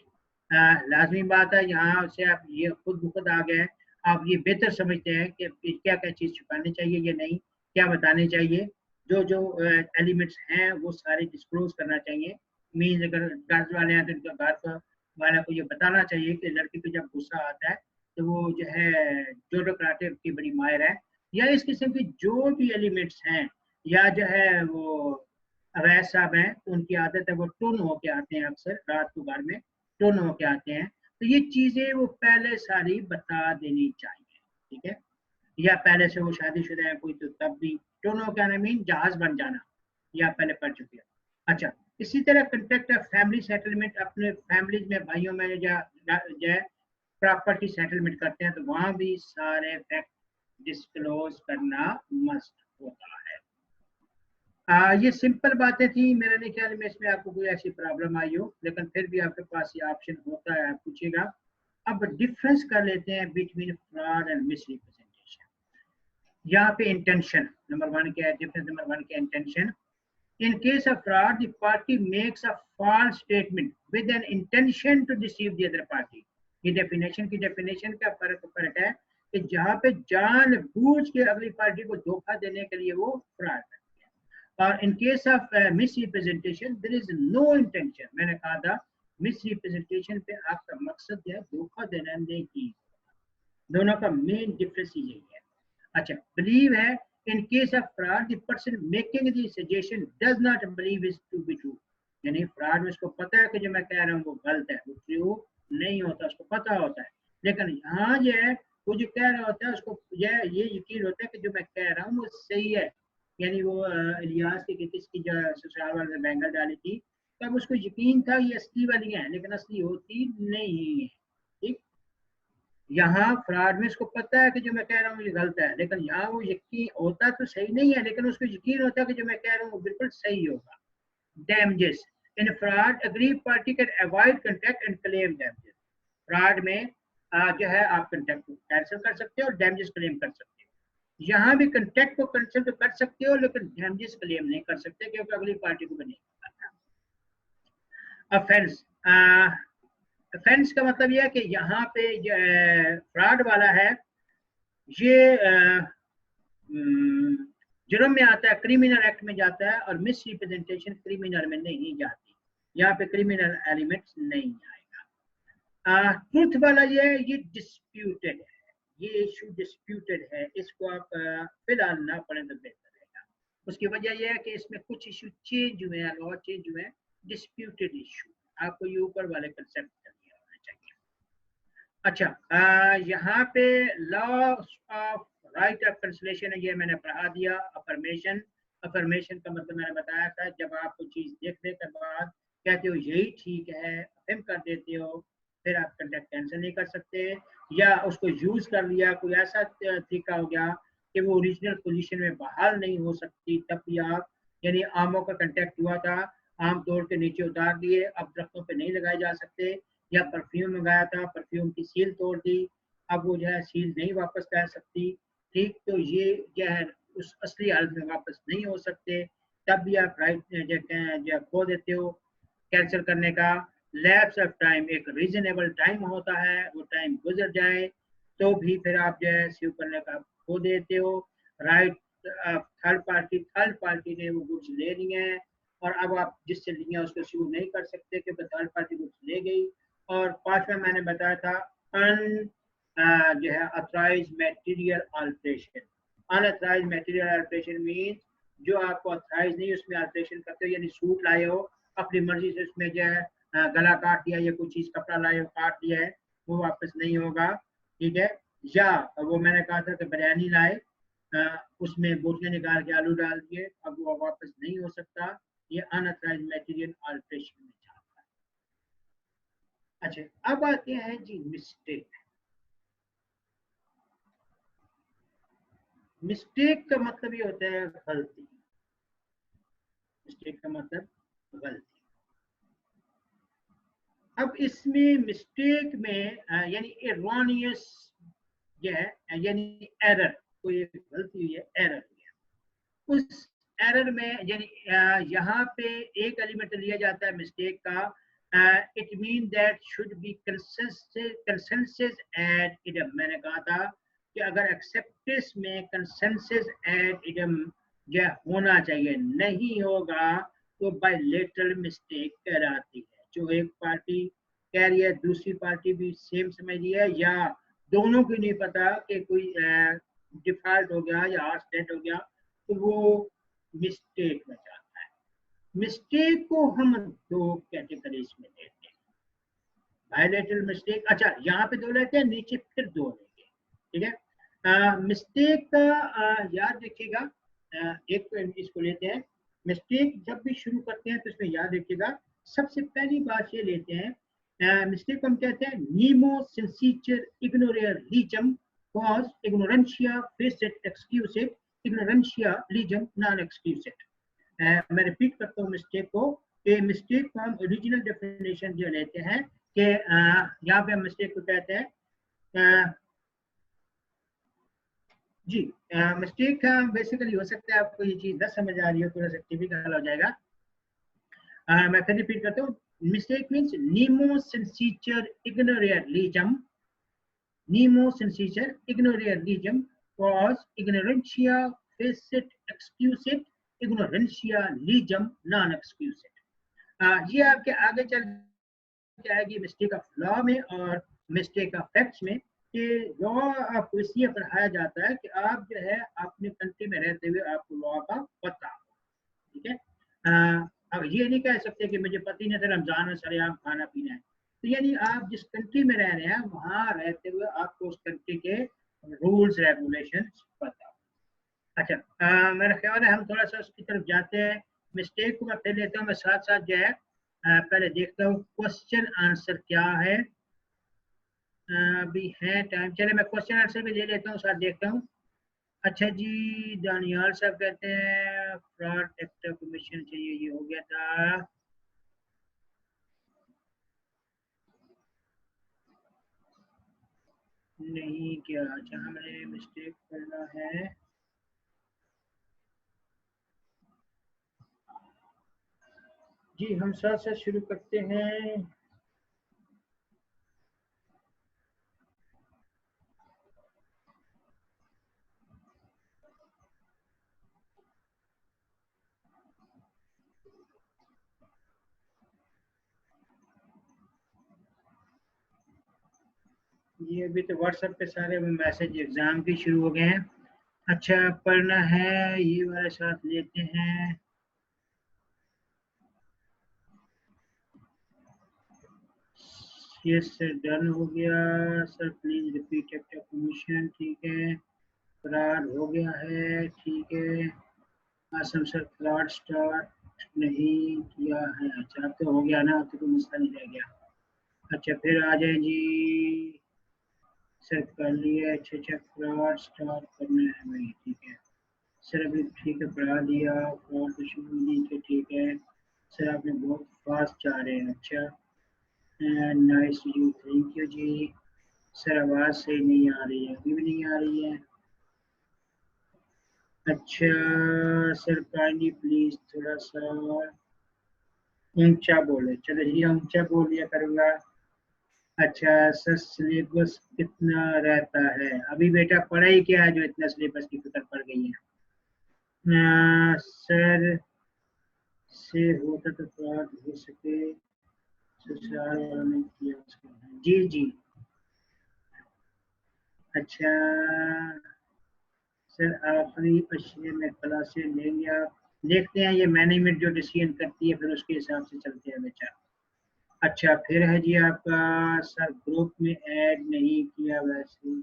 [SPEAKER 1] लाजमी बात है, यहाँ से आप ये खुद ब खुद आ गए, आप ये बेहतर समझते हैं कि क्या क्या चीज़ छुपानी चाहिए या नहीं, क्या बतानी चाहिए, जो जो एलिमेंट्स हैं वो सारे डिस्क्लोज करना चाहिए। मीन्स अगर घर वाले हैं तो उनका घर वाला को ये बताना चाहिए कि लड़की को जब गुस्सा आता है तो वो जो है जोड़ो कराटे की बड़ी माहिर है, या इस किस्म की जो भी एलिमेंट्स हैं, या जो है वो अवैध साहब हैं, उनकी आदत है वो टुन होके आते हैं, अक्सर रात को घर में टुन होके आते हैं, तो ये चीजें वो पहले सारी बता देनी चाहिए, ठीक है। या पहले से वो शादीशुदा है कोई तो तब भी टुन होके आना मीन जहाज बन जाना, या पहले पढ़ चुके हैं। अच्छा, इसी तरह कंटेक्ट ऑफ फैमिली सेटलमेंट, अपने फैमिलीज में भाइयों में जो है प्रॉपर्टी सेटलमेंट करते हैं तो वहां भी सारे फैक्ट डिस्क्लोज करना मस्ट होता है। ये सिंपल बातें थी, मेरे नहीं ख्याल में इसमें आपको कोई ऐसी प्रॉब्लम आई हो, लेकिन फिर भी आपके पास ये ऑप्शन होता है, आप पूछेगा। अब डिफरेंस कर लेते हैं between fraud and miss representation. यहाँ पे इंटेंशन नंबर वन क्या है, डिफरेंस नंबर वन क्या intention. In case of fraud, the party makes a false statement with an intention to deceive the other party. ये definition का फर्क है कि जहाँ पे जानबूझ के अगली पार्टी को धोखा देने के लिए वो फ्रॉड करती है, और in case of misrepresentation, there is no intention. मैंने कहा था misrepresentation पे आपका मकसद है धोखा देना नहीं, दोनों का मेन डिफरेंस यही है। अच्छा, बिलीव है, in case of fraud the person making the suggestion does not believe it to be true, यानी फ्रॉड में उसको पता है कि जो मैं कह रहा हूँ वो गलत है, वो ट्रू नहीं होता, उसको पता होता है, लेकिन यहाँ जो है वो जो कह रहा होता है उसको ये यकीन होता है कि जो मैं कह रहा हूँ वो सही है। यानी वो इलियास की किसकी जो ससुराल वाले ने बैंगल डाली थी, तब उसको यकीन था ये असली वाली है, लेकिन असली होती नहीं है, ठीक। यहाँ फ्रॉड में इसको पता है कि जो मैं कह रहा हूँ ये गलत है, लेकिन यहाँ वो यकीन होता तो सही नहीं है, लेकिन उसको यकीन होता है कि जो मैं कह रहा हूँ वो बिल्कुल सही होगा। Damages in fraud, agreed party can avoid contract and claim damages. Fraud में जो है आप कॉन्ट्रैक्ट को कैंसिल कर सकते हो और डैमेजेस क्लेम कर सकते हो। यहाँ भी कॉन्ट्रैक्ट को कैंसिल तो कर सकते हो, लेकिन डैमेजेस क्लेम नहीं कर सकते क्योंकि अगली पार्टी को नहीं करना। ऑफेंस, ऑफेंस का मतलब यह है कि यहाँ पे जो फ्रॉड वाला है ये जुर्म में आता है, क्रिमिनल एक्ट में जाता है, और मिस रिप्रेजेंटेशन क्रिमिनल में नहीं जाती, यहाँ पे क्रिमिनल एलिमेंट्स नहीं आएगा। ट्रूथ वाला ये डिस्प्यूटेड है, ये इशू डिस्प्यूटेड है, इसको आप फिलहाल ना पढ़ें तो बेहतर रहेगा। उसकी वजह यह है कि इसमें कुछ इशू चेंज हुए हैं, लॉ चेंज हुए हैं, डिस्प्यूटेड इशू, आपको ये ऊपर वाले कंसेप्ट करने होना चाहिए। अच्छा, यहाँ पे law of right of consolation है, ये मैंने पढ़ा दिया। अफर्मेशन, अफर्मेशन का मतलब मैंने बताया था, जब आप कोई चीज देखने के बाद कहते हो यही ठीक है, अफर्म कर देते हो, फिर आप कॉन्ट्रैक्ट कैंसिल नहीं कर सकते, या उसको यूज कर लिया, कोई ऐसा तरीका हो गया कि वो ओरिजिनल पोजीशन में बहाल नहीं हो सकती, तब भी आप, यानी आमों का कॉन्ट्रैक्ट हुआ था, आम तोड़ के नीचे उतार दिए, अब दरख्तों पे नहीं लगाए जा सकते, या परफ्यूम मंगाया था, परफ्यूम की सील तोड़ दी, अब वो जो है सील नहीं वापस कर सकती, ठीक। तो ये जो है उस असली हालत में वापस नहीं हो सकते, तब भी आप राइट जो खो देते हो कैंसिल करने का। लैप्स ऑफ टाइम, एक रीजनेबल टाइम होता है, वो टाइम गुजर जाए तो भी फिर आप जो है स्यू करने का खो देते हो। राइट थर्ड पार्टी ने वो गुड्स ले लिए हैं, और अब आप जिससे लिए उसको स्यू नहीं कर सकते क्योंकि थर्ड पार्टी गुड्स ले गई। और पांचवा मैंने बताया था अन जो है authorise material alteration. Unauthorise material alteration mean जो आपको अथराइज नहीं उसमें अल्टरेशन करते हो, यानी सूट लाए हो अपनी मर्जी से, उसमें जो है गला काट दिया या कोई चीज कपड़ा लाए हो काट दिया है, वो वापस नहीं होगा, ठीक है। या वो मैंने कहा था कि बिरयानी लाए, उसमें बोटियां निकाल के आलू डाल दिए, अब वो वापस नहीं हो सकता, ये अनअथराइज मटेरियल अल्टरेशन में जाता है। अच्छा, अब आते हैं जी मिस्टेक। मिस्टेक का मतलब ये होता है गलती, मिस्टेक का मतलब गलती। अब इसमें मिस्टेक में यानी एररोनियस जो है, यानी एरर, कोई गलती हुई है, एरर हुई है, उस एरर में यानी यहाँ पे एक एलिमेंट लिया जाता है मिस्टेक का it mean that should be consensus ad idem. मैंने कहा था कि अगर एक्सेप्टेंस में कंसेंसस एट इडम यह होना चाहिए, नहीं होगा तो बायलेटरल मिस्टेक कहलाती है। जो एक पार्टी कह रही है दूसरी पार्टी भी सेम समझ रही है, या दोनों को नहीं पता कि कोई डिफॉल्ट हो गया या हार्ट डेथ हो गया, तो वो मिस्टेक में जाता है। मिस्टेक को हम दो कैटेगरीज में देते हैं, बायलेटरल मिस्टेक। अच्छा, यहाँ पे दो लेते हैं, नीचे फिर दो लेंगे, ठीक है। मिस्टेक का याद रखिएगा, एक तो इसको लेते हैं। मिस्टेक जब भी शुरू करते हैं तो इसमें याद रखिएगा, सबसे पहली बात ये लेते हैं, मिस्टेक को हम कहते हैं नीमो सिंसीचर इग्नोरियर लीजम कॉज इग्नोरेंशिया फेसिट एक्सक्यूसिव इग्नोरेंशिया लीजम नॉन एक्सक्यूसिव। मैं रिपीट करता हूँ मिस्टेक को, कि मिस्टेक को हम ओरिजिनल डेफिनेशन जो लेते हैं कि यहाँ पे हम मिस्टेक को कहते हैं जी, मिस्टेक बेसिकली हो सकता है आपको ये चीज न समझ आ रही हो, थोड़ा सा टिपिकल हो जाएगा। मैं फिर रिपीट करता हूँ, मिस्टेक मीन्स नीमो सिंसीचर इग्नोरियर लीजम, नीमो सिंसीचर इग्नोरियर लीजम कॉज इग्नोरेंशिया फेसिट एक्सक्यूसिव इग्नोरेंशिया लीजम नॉन एक्सक्यूसिव। ये आपके आगे चल के आएगी मिस्टेक ऑफ लॉ में और मिस्टेक ऑफ फैक्ट्स में, कि लॉ आपको इसलिए पढ़ाया जाता है कि आप जो है अपने कंट्री में रहते हुए आपको लॉ का पता हो, ठीक है। अब ये नहीं कह सकते कि मुझे पता ही नहीं था रमजान में सरेआम खाना पीना है, तो यानी आप जिस कंट्री में रह रहे हैं वहां रहते हुए आपको उस कंट्री के रूल्स रेगुलेशन पता हो। अच्छा, मेरा ख्याल है हम थोड़ा सा उसकी तरफ जाते हैं। मिस्टेक को मैं फिर लेता हूँ, मैं साथ साथ जो है पहले देखता हूँ क्वेश्चन आंसर क्या है। अभी है टाइम, चले मैं क्वेश्चन आंसर भी ले लेता हूँ, साथ देखता हूँ। अच्छा जी, दानियाल साहब कहते हैं फ्रॉड एक्ट कमीशन चाहिए, ये हो गया था। नहीं क्या, जहाँ मैंने मिस्टेक करना है, जी हम साथ साथ शुरू करते हैं। ये अभी तो व्हाट्सएप पे सारे मैसेज एग्जाम के शुरू हो गए हैं। अच्छा, पढ़ना है, ये वाला साथ लेते हैं। यस सर, डन हो गया sir, please repeat act commission, ठीक है। फ्रॉड हो गया है, ठीक है। आसम सर फ्रॉड स्टार्ट नहीं किया है, अच्छा अब तो हो गया ना, अब तो कोई मसला नहीं रह गया। अच्छा फिर आ जाए जी, सर कर लिया, अच्छा अच्छा फ्रॉड स्टार्ट करना है भाई, ठीक है सर, अभी ठीक है पढ़ा दिया, फ्रॉड तो शुरू नहीं किया, ठीक है सर, आपने बहुत फास्ट जा रहे हैं, अच्छा नाइस यू, थैंक यू जी। सर आवाज़ सही नहीं आ रही है, अभी भी नहीं आ रही है। अच्छा सर, काइंडली प्लीज थोड़ा सा ऊंचा बोले, चलो जी ऊंचा बोल लिया करूँगा। अच्छा सर, सिलेबस कितना रहता है? अभी बेटा पढ़ा ही क्या है जो इतना सिलेबस की फिक्र पड़ गई है? सर से होता तो फ्रॉड हो सके, ससुराल वालों ने किया उसको, जी जी। अच्छा सर, आखिरी अशिया में क्लासे लेंगे आप? देखते हैं, ये मैनेजमेंट जो डिसीजन करती है फिर उसके हिसाब से चलते हैं बेटा। अच्छा फिर है जी आपका, सर ग्रुप में ऐड नहीं किया वैसे,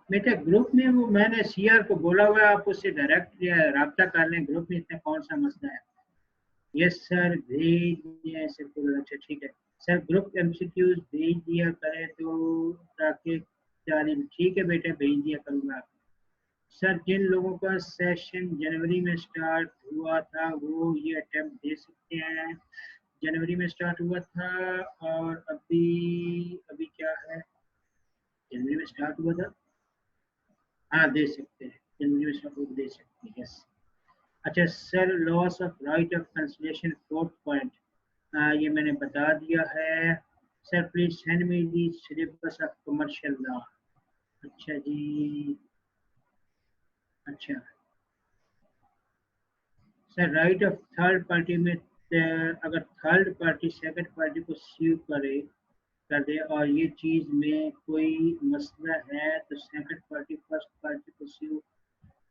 [SPEAKER 1] बेटा ग्रुप में वो मैंने सीआर को बोला हुआ है, आप उससे डायरेक्ट रब्ता कर लें, ग्रुप में इतना कौन सा मसला है। यस सर भेज दिया सर को, अच्छा ठीक है सर, ग्रुप एमसीक्यूज भेज दिया करें तो ताकि जारी, ठीक है बेटा भेज दिया करूँगा। सर जिन लोगों का सेशन जनवरी में स्टार्ट हुआ था वो ये अटेम्प्ट दे सकते हैं, जनवरी में स्टार्ट हुआ था और अभी अभी क्या है, जनवरी में स्टार्ट हुआ था, हाँ दे सकते हैं, जनवरी में स्टार्ट हुआ दे सकते हैं, यस। अच्छा sir, loss of right of consolation 4th point, ये मैंने बता दिया है। Sir please send me the syllabus of commercial law. अच्छा जी, अच्छा sir, right of third party में अगर थर्ड पार्टी सेकंड पार्टी को स्यू कर दे और ये चीज में कोई मसला है तो सेकंड पार्टी फर्स्ट पार्टी को स्यू,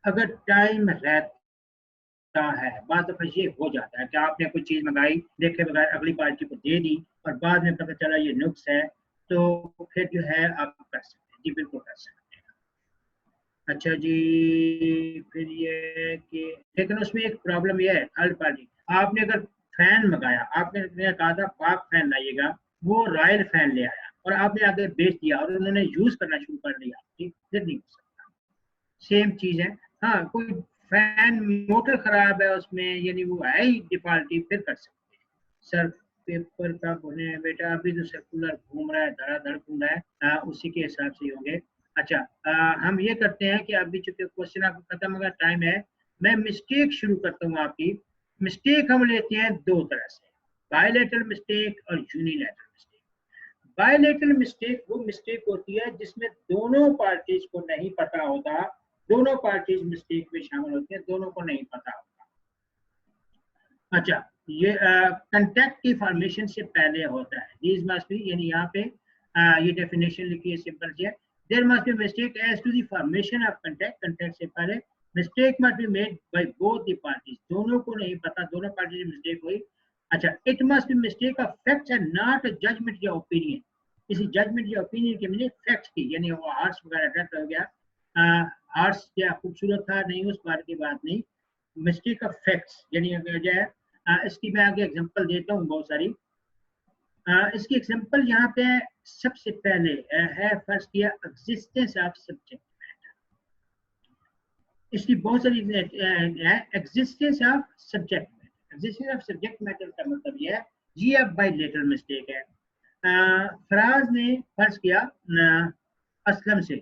[SPEAKER 1] अगर टाइम रहता है, बाद दफा ये हो जाता है कि आपने कोई चीज मंगाई, देखे बगैर अगली पार्टी को दे दी और बाद में पता चला ये नुक्स है, तो फिर जो है आप कर सकते हैं जी, बिल्कुल कर सकते हैं। अच्छा जी, फिर ये कि लेकिन उसमें एक प्रॉब्लम ये है, थर्ड पार्टी, आपने अगर फैन मंगाया, आपने कहा था पाक फैन लाइएगा, वो रॉयल फैन ले आया और आपने आगे बेच दिया और उन्होंने यूज करना शुरू कर दिया, ठीक, फिर नहीं हो सकता। सेम चीज है। हाँ, कोई फैन मोटर खराब है उसमें, यानी वो है ही डिफॉल्टी, फिर कर सकते हैं। सर पेपर का होने बेटा, अभी तो सर्कुलर घूम रहा है, धड़ाधड़ घूम रहा है, उसी के हिसाब से ही होंगे। अच्छा, हम ये करते हैं कि अभी चूंकि क्वेश्चन आपको खत्म होगा, टाइम है, मैं मिस्टेक शुरू करता हूँ आपकी। मिस्टेक हम लेते हैं दो तरह से, बायलैटरल मिस्टेक और यूनिलैटरल मिस्टेक। बायलैटरल मिस्टेक वो मिस्टेक होती है जिसमें दोनों पार्टीज को नहीं पता होता, दोनों पार्टीज मिस्टेक में शामिल होती हैं, दोनों को नहीं पता होता। अच्छा, ये कंटेक्ट की फॉर्मेशन से पहले होता है, दीज मस्ट बी, यानी यहाँ पे ये डेफिनेशन लिखी है सिंपल सी है, there must be mistake as to the formation of contract, contract से पहले mistake must be made by both the parties, दोनों को नहीं पता, दोनों पार्टीज मिस्टेक हुई। अच्छा, it must be mistake of facts and not judgement या ओपिनियन, किसी जजमेंट या ओपिनियन के मिले फैक्ट्स की, यानी वो हार्स वगैरह डेथ हो गया, हार्स क्या खूबसूरत था नहीं, उस बात की बात नहीं, मिस्टेक ऑफ फैक्ट्स, यानी अगर जो है इसकी मैं आगे एग्जांपल देता हूँ बहुत सारी। इसकी एग्जांपल यहाँ पे सबसे पहले है, फर्स्ट किया एग्जिस्टेंस ऑफ सब्जेक्ट मैटर, इसकी बहुत सारी existence of subject matter, existence of subject matter का मतलब ये है, ये अब बायलैटरल मिस्टेक है। फराज ने फर्ज किया असलम से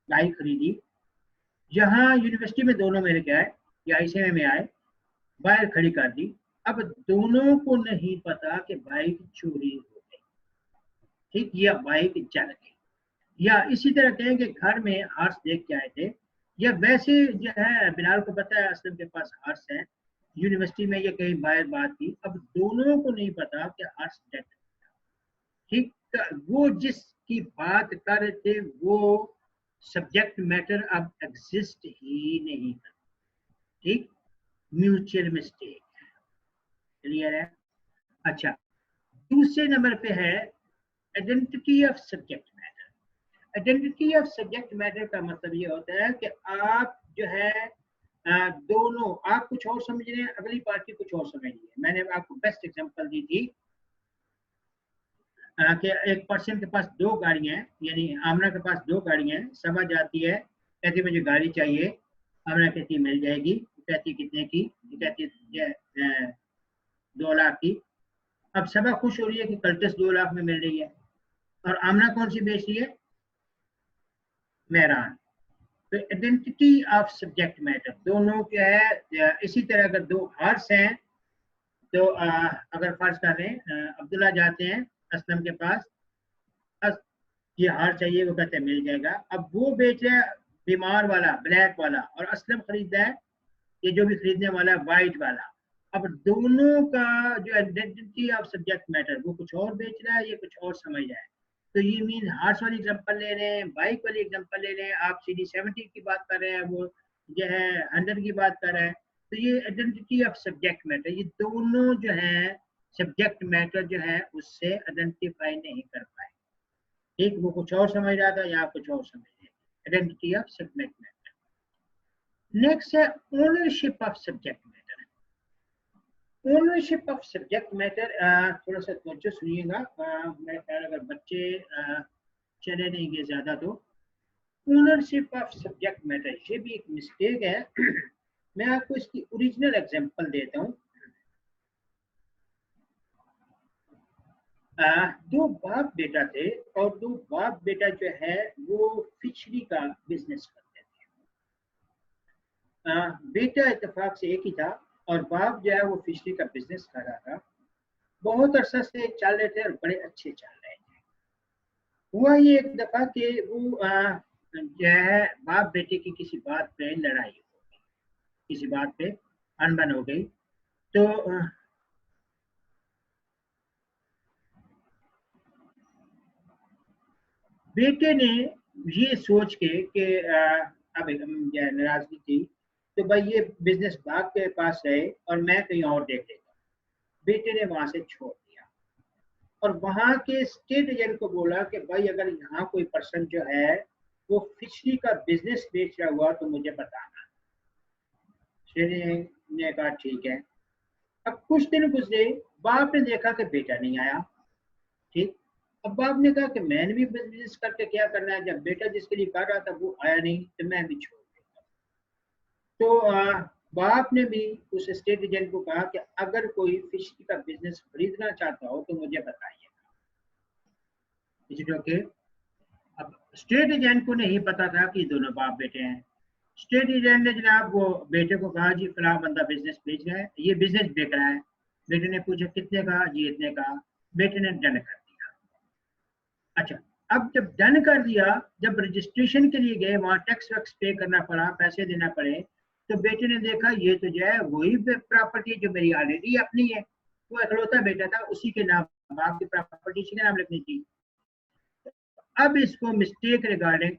[SPEAKER 1] बाइक खरीदी, जहां यूनिवर्सिटी में दोनों मेरे क्या है या ICMA में आए, बाहर खड़ी कर दी, अब दोनों को नहीं पता कि बाइक चोरी हो गई, ठीक, या बाइक जल गई, या इसी तरह कहें कि घर में हर्ष देख के आए थे, या वैसे जो है बिलाल को पता है असलम के पास हर्ष है, यूनिवर्सिटी में ये कहीं बाहर बात की, अब दोनों को नहीं पता कि हर्ष डेथ, ठीक, वो जिसकी बात कर रहे थे वो सब्जेक्ट मैटर अब एग्जिस्ट ही नहीं कर, ठीक, म्यूचुअल मिस्टेक, क्लियर है। अच्छा, दूसरे नंबर पे है identity of subject matter. Identity of subject matter का मतलब ये होता है कि आप जो है दोनों, आप कुछ और समझ रहे हैं, अगली पार्टी कुछ और समझ रही है। मैंने आपको बेस्ट एग्जांपल दी थी कि एक पर्सन के पास दो गाड़ियां हैं, यानी आमना के पास दो गाड़ियां हैं, सबा जाती है, कहती मुझे गाड़ी चाहिए, आमना कहती मिल जाएगी, कहती कितने की, कहती 2 लाख की। अब सबा खुश हो रही है कि कल्टस 2 लाख में मिल रही है, और आमना कौन सी बेच रही है, मेहरान। तो आइडेंटिटी ऑफ सब्जेक्ट मैटर दोनों क्या है, इसी तरह अगर दो हार्स हैं तो अगर फर्ज कर रहे हैं अब्दुल्ला जाते हैं असलम के पास, ये हार चाहिए, वो कहते हैं मिल जाएगा, अब वो बेच रहा है बीमार वाला ब्लैक वाला, और असलम खरीदता है ये जो भी खरीदने वाला है वाइट वाला। अब दोनों का जो आइडेंटिटी ऑफ सब्जेक्ट मैटर, वो कुछ और बेच रहा है, ये कुछ और समझ रहा है, तो ये मीन हार्स वाली एग्जांपल ले रहे हैं, बाइक वाली एग्जांपल ले रहे हैं, आप CD70 की बात कर रहे हैं, वो जो है 100 की बात कर रहा है, तो ये आइडेंटिटी ऑफ सब्जेक्ट मैटर, ये दोनों जो है सब्जेक्ट मैटर जो है उससे आइडेंटिफाई नहीं कर पाए, ठीक, वो कुछ और समझ रहा था या कुछ और समझ रहे, identity of subject matter. Next है ownership of subject matter. Ownership of subject matter, थोड़ा सा तवज्जो सुनिएगा, मेरे ख्याल अगर बच्चे चले नहीं गए ज्यादा तो, ओनरशिप ऑफ सब्जेक्ट मैटर ये भी एक मिस्टेक है। मैं आपको इसकी ओरिजिनल एग्जांपल देता हूँ। दो बाप बेटा थे, और दो बाप बेटा जो है वो फिशरी का बिजनेस करते थे। बेटा इत्तेफाक से एक ही था और बाप जो है वो फिशरी का बिजनेस कर रहा था। बहुत अरसा से चल रहे थे और बड़े अच्छे चल रहे थे। हुआ ये एक दफा कि वो जो है बाप बेटे की किसी बात पे लड़ाई हो गई, किसी बात पे अनबन हो गई। तो बेटे ने ये सोच के कि अब नाराजगी थी तो भाई ये बिजनेस बाप के पास है और मैं कहीं और देख लेता, बेटे ने वहां से छोड़ दिया और वहां के स्टेट एजेंट को बोला कि भाई अगर यहाँ कोई पर्सन जो है वो फिशरी का बिजनेस बेच रहा हुआ तो मुझे बताना। स्टेट ने कहा ठीक है। अब कुछ दिन गुजरे, बाप ने देखा कि बेटा नहीं आया। ठीक, अब बाप ने कहा कि मैंने भी बिजनेस करके क्या करना है, जब बेटा जिसके लिए कर रहा था वो आया नहीं तो मैं भी छोड़ देता। तो बाप ने भी उस स्टेट एजेंट को कहा कि अगर कोई फिशरी का बिजनेस खरीदना चाहता हो तो मुझे बताइएगा। ओके। अब स्टेट एजेंट को नहीं पता था कि दोनों बाप बेटे हैं। स्टेट एजेंट ने जनाब वो बेटे को कहा जी फला बंदा बिजनेस बेच रहा है, ये बिजनेस बेच रहा है। बेटे ने पूछा कितने का, जी इतने का। बेटे ने डन कर दिया। अच्छा, अब जब डन कर दिया, जब रजिस्ट्रेशन के लिए गए वहां टैक्स वैक्स पे करना पड़ा, पैसे देना पड़े, तो बेटे ने देखा ये तो जो है वही प्रॉपर्टी जो मेरी ऑलरेडी अपनी है, वो इकलौता बेटा था उसी के नाम, बाप की प्रॉपर्टी इसी के नाम लिखनी थी। अब इसको mistake regarding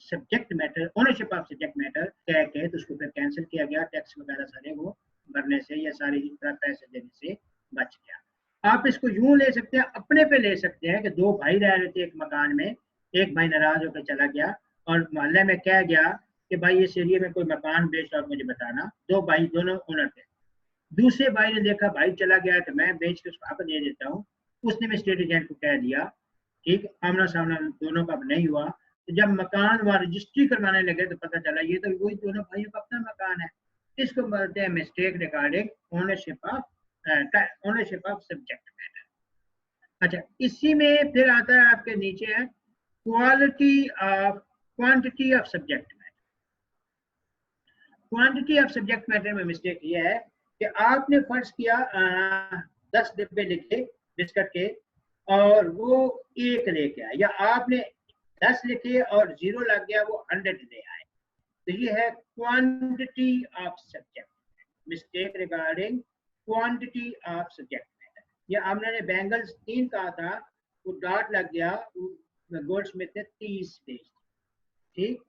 [SPEAKER 1] subject matter, ownership of subject matter कह के तो उसको फिर कैंसिल किया गया, टैक्स वगैरह सारे वो भरने से या सारी पैसे देने से बच गया। आप इसको यूं ले सकते हैं, अपने पे ले सकते हैं कि दो भाई रह रहे थे एक मकान में, एक भाई नाराज होकर चला गया और मोहल्ले में कह गया कि भाई इस एरिया में कोई मकान बेच रहा हो मुझे बताना। दो भाई दोनों ओनर थे। दूसरे भाई ने देखा भाई चला गया तो मैं बेच के उसको हक दे देता हूँ, उसने भी स्टेट एजेंट को कह दिया। ठीक, आमना सामना दोनों का नहीं हुआ। तो जब मकान वहां रजिस्ट्री करवाने लगे तो पता चला ये तो वही दोनों भाइयों का अपना मकान है। इसको बोलते हैं mistake regarding ownership of subject matter. अच्छा, इसी में फिर आता है आपके नीचे है quantity of subject matter. Quantity of subject matter में मिस्टेक ये है कि आपने फर्ज किया 10 डिब्बे लिखे बिस्किट के और वो एक लेके आया, या आपने 10 लिखे और 0 लग गया वो 100 ले आए, तो ये है quantity of subject, mistake regarding quantity of subject matter. या आपने बैंगल्स 3 कहा था, वो डॉट लग गया, गोल्डस्मिथ ने 30 पेज। ठीक,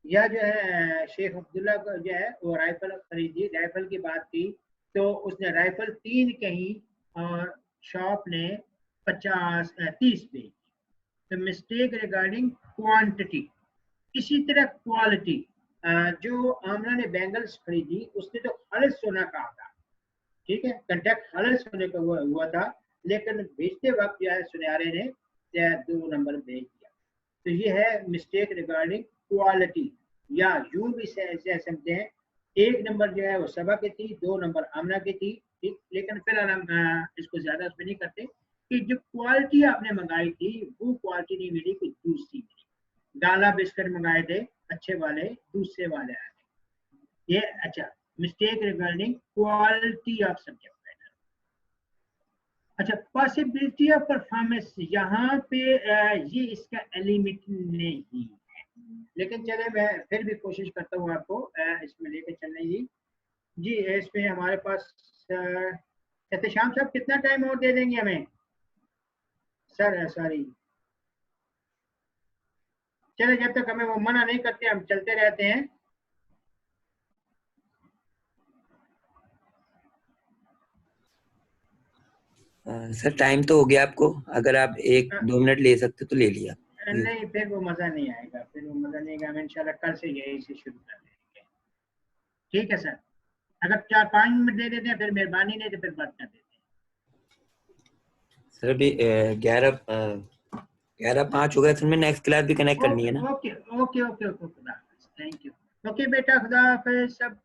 [SPEAKER 1] या जो है शेख अब्दुल्ला को जो है वो राइफल खरीदी, राइफल की बात की तो उसने राइफल 3 कही और शॉप ने 30 पेज। तो मिस्टेक रिगार्डिंग क्वांटिटी। इसी तरह क्वालिटी, जो आमना ने बैंगल्स खरीदी उसने तो खालिस सोना कहा था, ठीक है, कंटेक्ट खालिस सोने का हुआ था, लेकिन बेचते वक्त जो है सुनहरे ने 2 नंबर भेज दिया। तो ये है मिस्टेक रिगार्डिंग क्वालिटी। या यूं भी समझते हैं 1 नंबर जो है वो सबा की थी, 2 नंबर आमना की थी। ठीक, लेकिन फिलहाल हम इसको ज्यादा उसमें नहीं करते कि जो क्वालिटी आपने मंगाई थी वो क्वालिटी नहीं मिली, कुछ दूसरी मिली। डाला बिस्किट मंगाए थे अच्छे वाले, दूसरे वाले आ गए। ये अच्छा, mistake regarding quality of subject matter. अच्छा, पॉसिबिलिटी ऑफ परफॉर्मेंस, यहाँ पे ये इसका एलिमेंट नहीं है, लेकिन चले मैं फिर भी कोशिश करता हूँ आपको इसमें लेके चलने की। जी, इसमें हमारे पास एहतशाम साहब कितना टाइम और दे देंगे हमें? सर सॉरी, चले जब तक हमें वो मना नहीं करते हम चलते रहते हैं।
[SPEAKER 2] सर टाइम तो हो गया आपको, अगर आप 1-2 मिनट ले सकते तो ले लिया।
[SPEAKER 1] नहीं, फिर वो मजा नहीं आएगा, फिर वो मजा नहीं आएगा। हम इंशाल्लाह कल से यही से शुरू कर देंगे। ठीक है सर, अगर 4-5 मिनट दे देते हैं फिर मेहरबानी, नहीं तो फिर बात कर देते हैं।
[SPEAKER 2] सर अभी 11:05 हो गया, फिर मैं नेक्स्ट क्लास भी कनेक्ट करनी है ना।
[SPEAKER 1] ओके ओके ओके ओके, खुदा हाफिज़, थैंक यू। ओके बेटा, खुदा हाफिज़ सब।